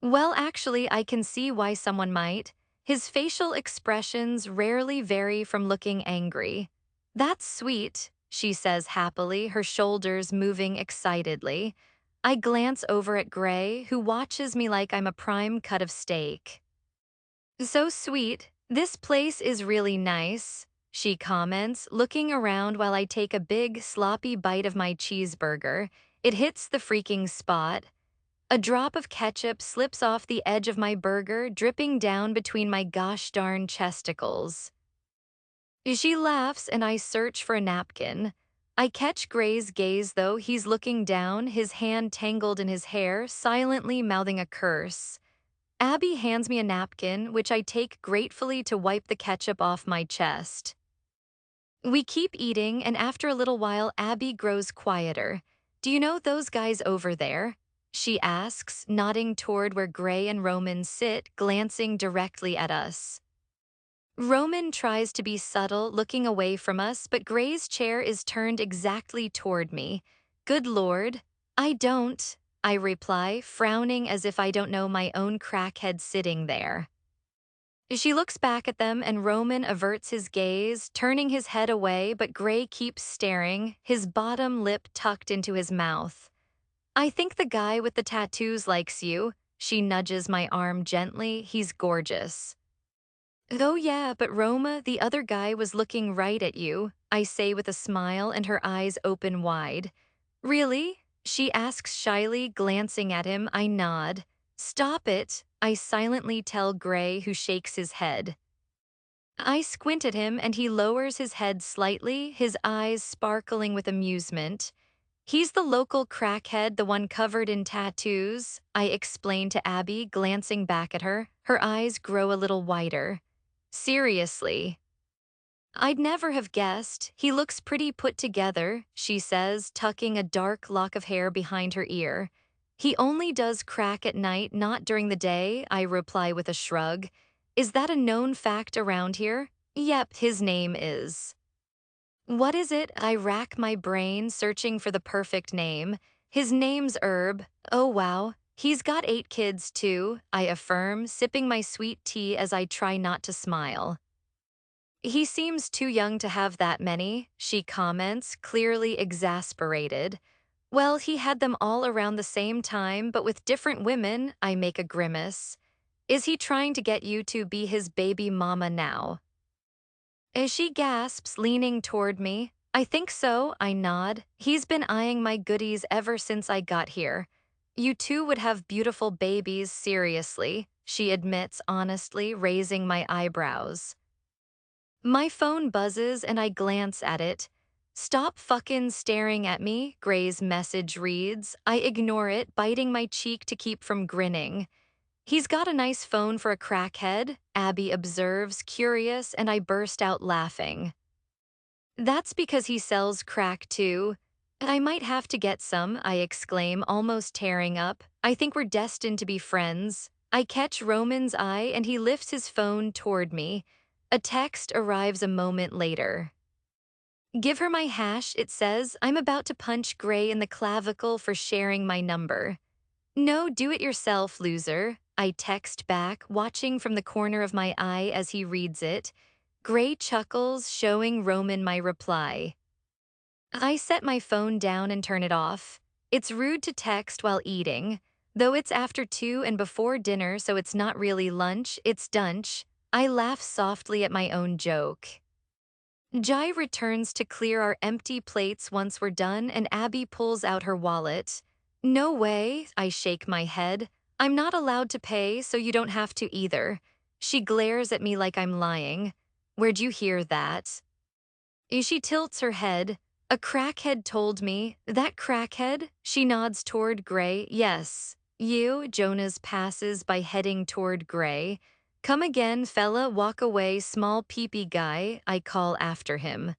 Well, actually, I can see why someone might. His facial expressions rarely vary from looking angry. That's sweet, she says happily, her shoulders moving excitedly. I glance over at Gray, who watches me like I'm a prime cut of steak. So sweet. This place is really nice, she comments, looking around while I take a big, sloppy bite of my cheeseburger. It hits the freaking spot. A drop of ketchup slips off the edge of my burger, dripping down between my gosh darn chesticles. She laughs and I search for a napkin. I catch Gray's gaze though, he's looking down, his hand tangled in his hair, silently mouthing a curse. Abby hands me a napkin, which I take gratefully to wipe the ketchup off my chest. We keep eating, and after a little while, Abby grows quieter. Do you know those guys over there? She asks, nodding toward where Gray and Roman sit, glancing directly at us. Roman tries to be subtle, looking away from us, but Gray's chair is turned exactly toward me. Good Lord, I don't, I reply, frowning as if I don't know my own crackhead sitting there. She looks back at them and Roman averts his gaze, turning his head away, but Gray keeps staring, his bottom lip tucked into his mouth. I think the guy with the tattoos likes you. She nudges my arm gently. He's gorgeous. Oh yeah, but Roma, the other guy was looking right at you, I say with a smile and her eyes open wide. Really? She asks shyly, glancing at him. I nod. Stop it, I silently tell Gray, who shakes his head. I squint at him and he lowers his head slightly, his eyes sparkling with amusement. He's the local crackhead, the one covered in tattoos, I explain to Abby, glancing back at her. Her eyes grow a little wider. Seriously. I'd never have guessed. He looks pretty put together, she says, tucking a dark lock of hair behind her ear. He only does crack at night, not during the day, I reply with a shrug. Is that a known fact around here? Yep, his name is. What is it? I rack my brain, searching for the perfect name. His name's Herb. Oh wow. He's got 8 kids too, I affirm, sipping my sweet tea as I try not to smile. He seems too young to have that many, she comments, clearly exasperated. Well, he had them all around the same time, but with different women, I make a grimace. Is he trying to get you to be his baby mama now? As she gasps, leaning toward me, I think so, I nod. He's been eyeing my goodies ever since I got here. You two would have beautiful babies, seriously, she admits honestly, raising my eyebrows. My phone buzzes and I glance at it. Stop fucking staring at me, Gray's message reads. I ignore it, biting my cheek to keep from grinning. He's got a nice phone for a crackhead, Abby observes, curious, and I burst out laughing. That's because he sells crack too. I might have to get some, I exclaim, almost tearing up. I think we're destined to be friends. I catch Roman's eye and he lifts his phone toward me. A text arrives a moment later. Give her my hash, it says. I'm about to punch Gray in the clavicle for sharing my number. No, do it yourself, loser, I text back, watching from the corner of my eye as he reads it. Gray chuckles, showing Roman my reply. I set my phone down and turn it off. It's rude to text while eating. Though it's after 2 and before dinner, so it's not really lunch, it's dunch. I laugh softly at my own joke. Jai returns to clear our empty plates once we're done, and Abby pulls out her wallet. No way, I shake my head. I'm not allowed to pay, so you don't have to either. She glares at me like I'm lying. Where'd you hear that? She tilts her head. A crackhead told me. That crackhead? She nods toward Gray. Yes. You, Jonas passes by heading toward Gray. Come again, fella, walk away, small peepee guy, I call after him.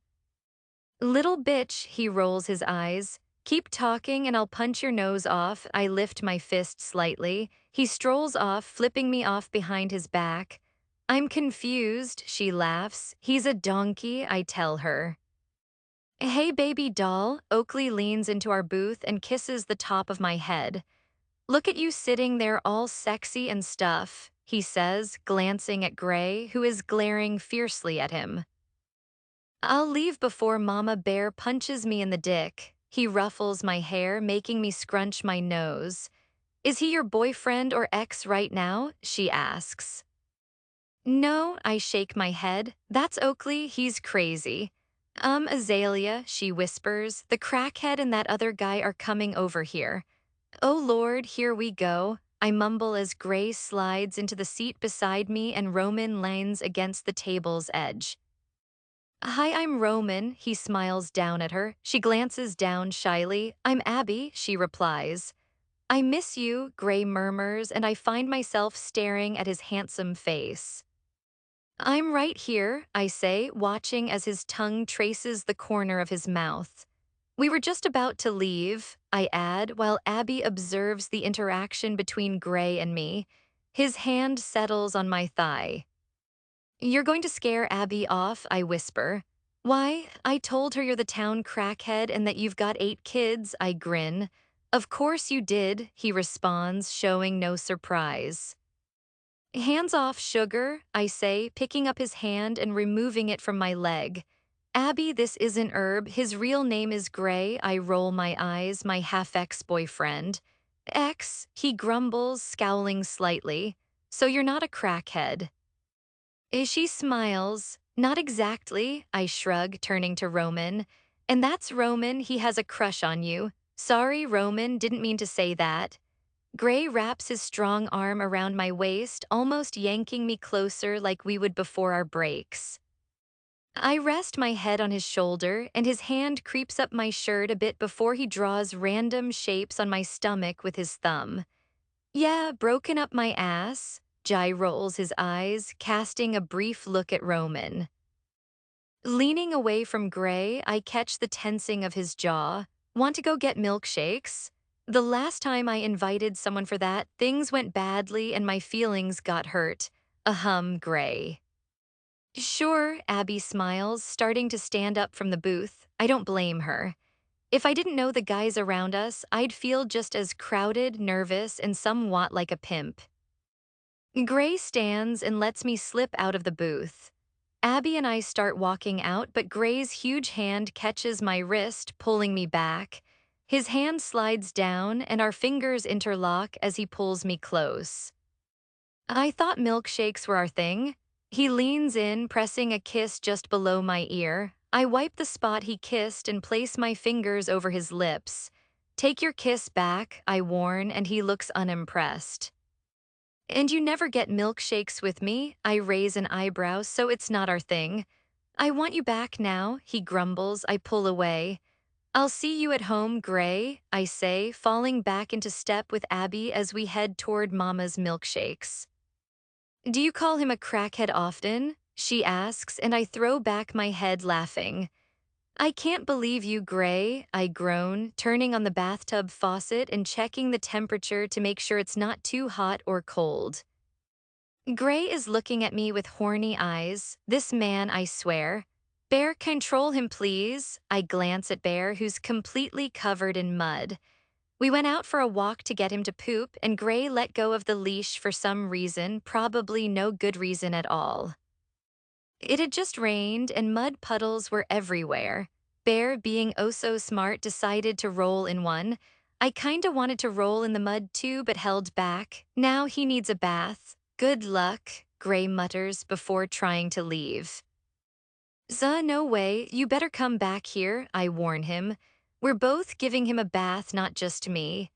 Little bitch, he rolls his eyes. Keep talking and I'll punch your nose off. I lift my fist slightly. He strolls off, flipping me off behind his back. I'm confused, she laughs. He's a donkey, I tell her. Hey, baby doll, Oakley leans into our booth and kisses the top of my head. Look at you sitting there all sexy and stuff, he says, glancing at Gray, who is glaring fiercely at him. I'll leave before Mama Bear punches me in the dick. He ruffles my hair, making me scrunch my nose. Is he your boyfriend or ex right now? She asks. No, I shake my head. That's Oakley, he's crazy. Azalea, she whispers, the crackhead and that other guy are coming over here. Oh Lord, here we go. I mumble as Gray slides into the seat beside me and Roman leans against the table's edge. Hi, I'm Roman, he smiles down at her. She glances down shyly. I'm Abby, she replies. I miss you, Gray murmurs, and I find myself staring at his handsome face. I'm right here, I say, watching as his tongue traces the corner of his mouth. We were just about to leave, I add, while Abby observes the interaction between Gray and me. His hand settles on my thigh. You're going to scare Abby off, I whisper. Why, I told her you're the town crackhead and that you've got 8 kids, I grin. Of course you did, he responds, showing no surprise. Hands off, sugar, I say, picking up his hand and removing it from my leg. Abby, this isn't Herb. His real name is Gray. I roll my eyes, my half-ex-boyfriend. Ex, he grumbles, scowling slightly. So you're not a crackhead. She smiles. Not exactly, I shrug, turning to Roman. And that's Roman, he has a crush on you. Sorry, Roman, didn't mean to say that. Gray wraps his strong arm around my waist, almost yanking me closer like we would before our breaks. I rest my head on his shoulder, and his hand creeps up my shirt a bit before he draws random shapes on my stomach with his thumb. Yeah, broken up my ass. Jai rolls his eyes, casting a brief look at Roman. Leaning away from Gray, I catch the tensing of his jaw. Want to go get milkshakes? The last time I invited someone for that, things went badly and my feelings got hurt. Gray. Sure, Abby smiles, starting to stand up from the booth. I don't blame her. If I didn't know the guys around us, I'd feel just as crowded, nervous, and somewhat like a pimp. Gray stands and lets me slip out of the booth. Abby and I start walking out, but Gray's huge hand catches my wrist, pulling me back. His hand slides down, and our fingers interlock as he pulls me close. I thought milkshakes were our thing. He leans in, pressing a kiss just below my ear. I wipe the spot he kissed and place my fingers over his lips. Take your kiss back, I warn, and he looks unimpressed. And you never get milkshakes with me, I raise an eyebrow, so it's not our thing. I want you back now, he grumbles, I pull away. I'll see you at home, Gray, I say, falling back into step with Abby as we head toward Mama's milkshakes. Do you call him a crackhead often? She asks, and I throw back my head laughing. I can't believe you, Gray, I groan, turning on the bathtub faucet and checking the temperature to make sure it's not too hot or cold. Gray is looking at me with horny eyes. This man, I swear. Bear, control him, please. I glance at Bear, who's completely covered in mud. We went out for a walk to get him to poop, and Gray let go of the leash for some reason, probably no good reason at all. It had just rained, and mud puddles were everywhere. Bear, being oh so smart, decided to roll in one. I kinda wanted to roll in the mud too, but held back. Now he needs a bath. Good luck, Gray mutters before trying to leave. Zuh, no way, you better come back here, I warn him. We're both giving him a bath, not just me.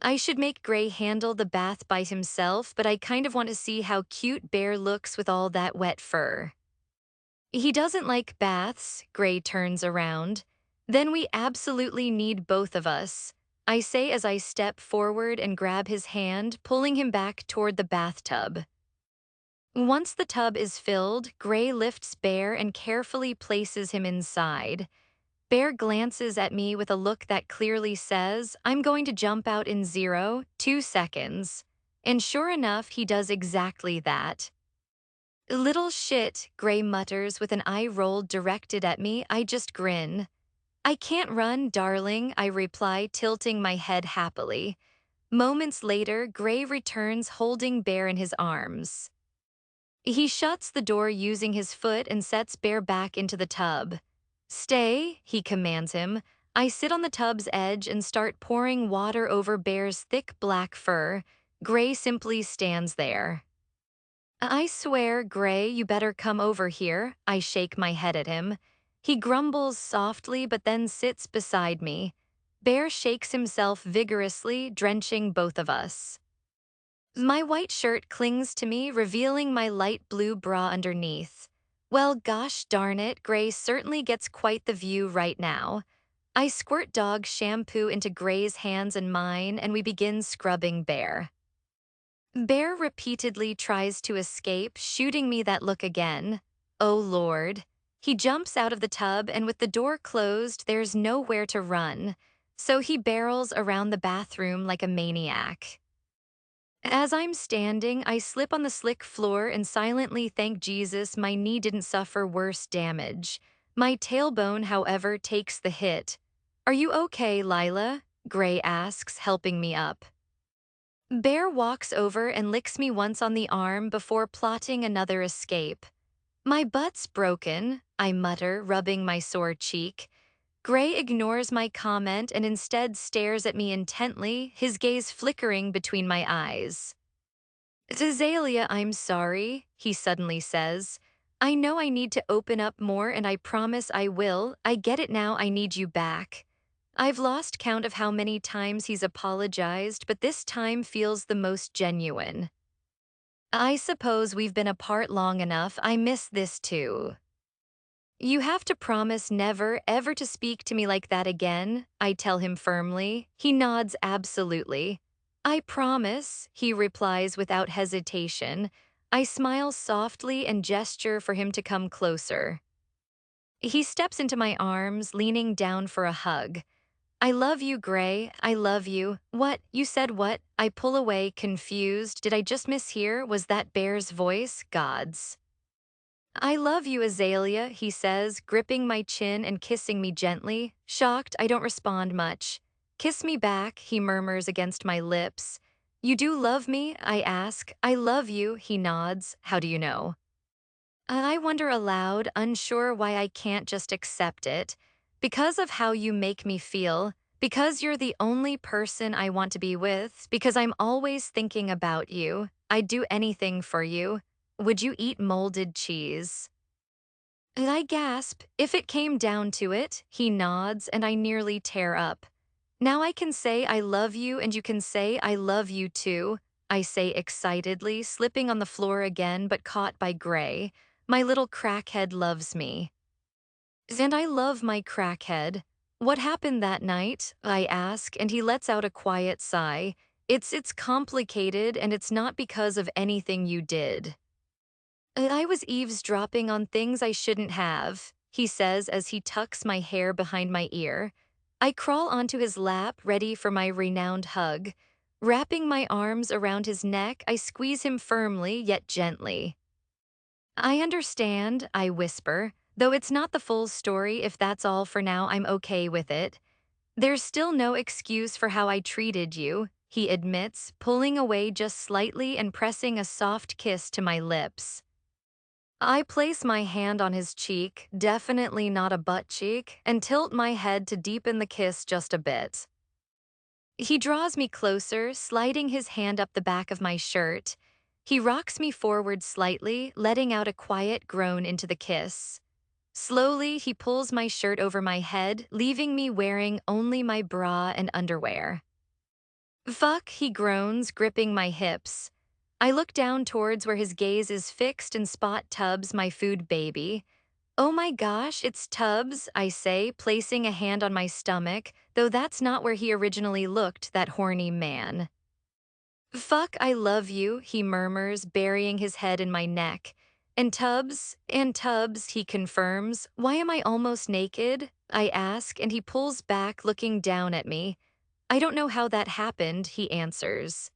I should make Gray handle the bath by himself, but I kind of want to see how cute Bear looks with all that wet fur. He doesn't like baths, Gray turns around. Then we absolutely need both of us, I say as I step forward and grab his hand, pulling him back toward the bathtub. Once the tub is filled, Gray lifts Bear and carefully places him inside. Bear glances at me with a look that clearly says, I'm going to jump out in 2 seconds. And sure enough, he does exactly that. Little shit, Gray mutters with an eye roll directed at me. I just grin. I can't run, darling, I reply, tilting my head happily. Moments later, Gray returns holding Bear in his arms. He shuts the door using his foot and sets Bear back into the tub. Stay, he commands him. I sit on the tub's edge and start pouring water over Bear's thick black fur. Gray simply stands there. I swear, Gray, you better come over here, I shake my head at him. He grumbles softly but then sits beside me. Bear shakes himself vigorously, drenching both of us. My white shirt clings to me, revealing my light blue bra underneath. Well, gosh darn it, Gray certainly gets quite the view right now. I squirt dog shampoo into Gray's hands and mine, and we begin scrubbing Bear. Bear repeatedly tries to escape, shooting me that look again. Oh Lord. He jumps out of the tub, and with the door closed, there's nowhere to run. So he barrels around the bathroom like a maniac. As I'm standing, I slip on the slick floor and silently thank Jesus my knee didn't suffer worse damage. My tailbone, however, takes the hit. Are you okay, Lila? Gray asks, helping me up. Bear walks over and licks me once on the arm before plotting another escape. My butt's broken, I mutter, rubbing my sore cheek. Gray ignores my comment and instead stares at me intently, his gaze flickering between my eyes. Azalea, I'm sorry, he suddenly says. I know I need to open up more and I promise I will. I get it now, I need you back. I've lost count of how many times he's apologized, but this time feels the most genuine. I suppose we've been apart long enough, I miss this too. You have to promise never, ever to speak to me like that again, I tell him firmly. He nods absolutely. I promise, he replies without hesitation. I smile softly and gesture for him to come closer. He steps into my arms, leaning down for a hug. I love you, Gray. I love you. What? You said what? I pull away, confused. Did I just mishear? Was that Bear's voice? God's. I love you, Azalea, he says, gripping my chin and kissing me gently. Shocked, I don't respond much. Kiss me back, he murmurs against my lips. You do love me? I ask. I love you, he nods. How do you know? I wonder aloud, unsure why I can't just accept it. Because of how you make me feel, because you're the only person I want to be with, because I'm always thinking about you, I'd do anything for you. Would you eat molded cheese? And I gasp. If it came down to it, he nods, and I nearly tear up. Now I can say I love you, and you can say I love you too, I say excitedly, slipping on the floor again but caught by Gray. My little crackhead loves me. And I love my crackhead. What happened that night? I ask, and he lets out a quiet sigh. It's complicated, and it's not because of anything you did. I was eavesdropping on things I shouldn't have, he says as he tucks my hair behind my ear. I crawl onto his lap, ready for my renowned hug. Wrapping my arms around his neck, I squeeze him firmly yet gently. I understand, I whisper. Though it's not the full story, if that's all for now, I'm okay with it. There's still no excuse for how I treated you, he admits, pulling away just slightly and pressing a soft kiss to my lips. I place my hand on his cheek, definitely not a butt cheek, and tilt my head to deepen the kiss just a bit. He draws me closer, sliding his hand up the back of my shirt. He rocks me forward slightly, letting out a quiet groan into the kiss. Slowly, he pulls my shirt over my head, leaving me wearing only my bra and underwear. Fuck, he groans, gripping my hips. I look down towards where his gaze is fixed and spot Tubbs, my food baby. Oh my gosh, it's Tubbs, I say, placing a hand on my stomach, though that's not where he originally looked, that horny man. Fuck, I love you, he murmurs, burying his head in my neck. And Tubbs, he confirms. Why am I almost naked? I ask, and he pulls back, looking down at me. I don't know how that happened, he answers.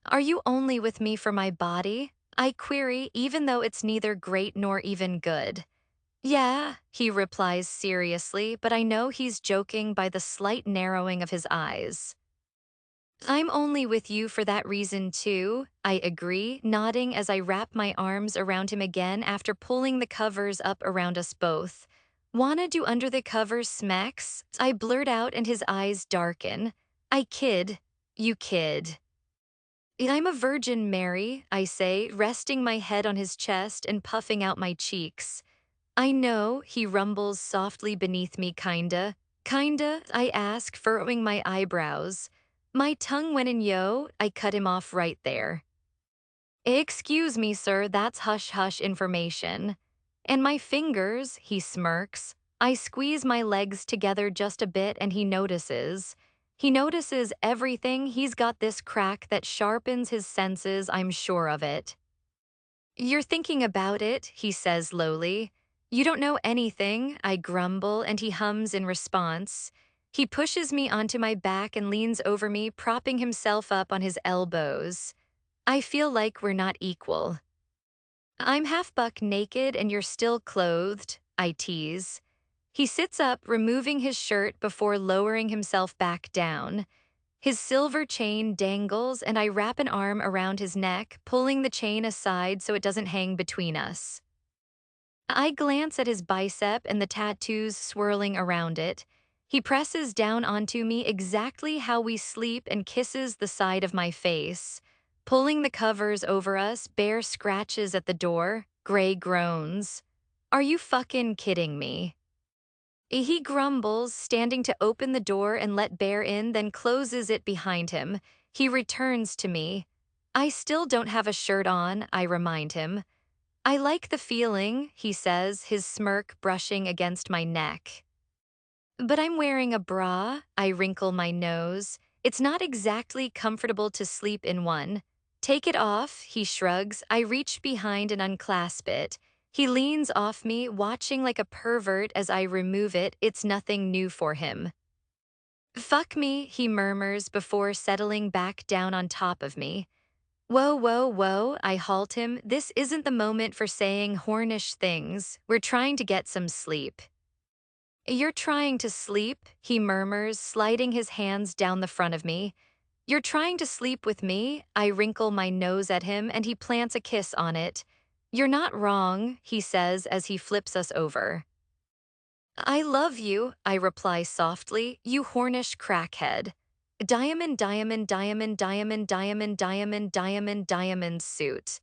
Are you only with me for my body? I query, even though it's neither great nor even good. Yeah, he replies seriously, but I know he's joking by the slight narrowing of his eyes. I'm only with you for that reason too, I agree, nodding as I wrap my arms around him again after pulling the covers up around us both. Wanna do under the covers, Smex? I blurt out and his eyes darken. I kid. You kid. I'm a virgin, Mary, I say, resting my head on his chest and puffing out my cheeks. I know, he rumbles softly beneath me, kinda. Kinda, I ask, furrowing my eyebrows. My tongue went in yo, I cut him off right there. Excuse me, sir, that's hush-hush information. And my fingers, he smirks. I squeeze my legs together just a bit and he notices. He notices everything. He's got this crack that sharpens his senses, I'm sure of it. You're thinking about it, he says lowly. You don't know anything, I grumble, and he hums in response. He pushes me onto my back and leans over me, propping himself up on his elbows. I feel like we're not equal. I'm half buck naked and you're still clothed, I tease. He sits up, removing his shirt before lowering himself back down. His silver chain dangles, and I wrap an arm around his neck, pulling the chain aside so it doesn't hang between us. I glance at his bicep and the tattoos swirling around it. He presses down onto me exactly how we sleep and kisses the side of my face. Pulling the covers over us, Bear scratches at the door. Gray groans. Are you fucking kidding me? He grumbles, standing to open the door and let Bear in, then closes it behind him. He returns to me. I still don't have a shirt on, I remind him. I like the feeling, he says, his smirk brushing against my neck. But I'm wearing a bra, I wrinkle my nose. It's not exactly comfortable to sleep in one. Take it off, he shrugs. I reach behind and unclasp it. He leans off me, watching like a pervert as I remove it. It's nothing new for him. Fuck me, he murmurs before settling back down on top of me. Whoa, whoa, whoa, I halt him. This isn't the moment for saying hornish things. We're trying to get some sleep. You're trying to sleep, he murmurs, sliding his hands down the front of me. You're trying to sleep with me? I wrinkle my nose at him and he plants a kiss on it. You're not wrong, he says as he flips us over. I love you, I reply softly, you hornish crackhead. Diamond, diamond, diamond, diamond, diamond, diamond, diamond, diamond suit.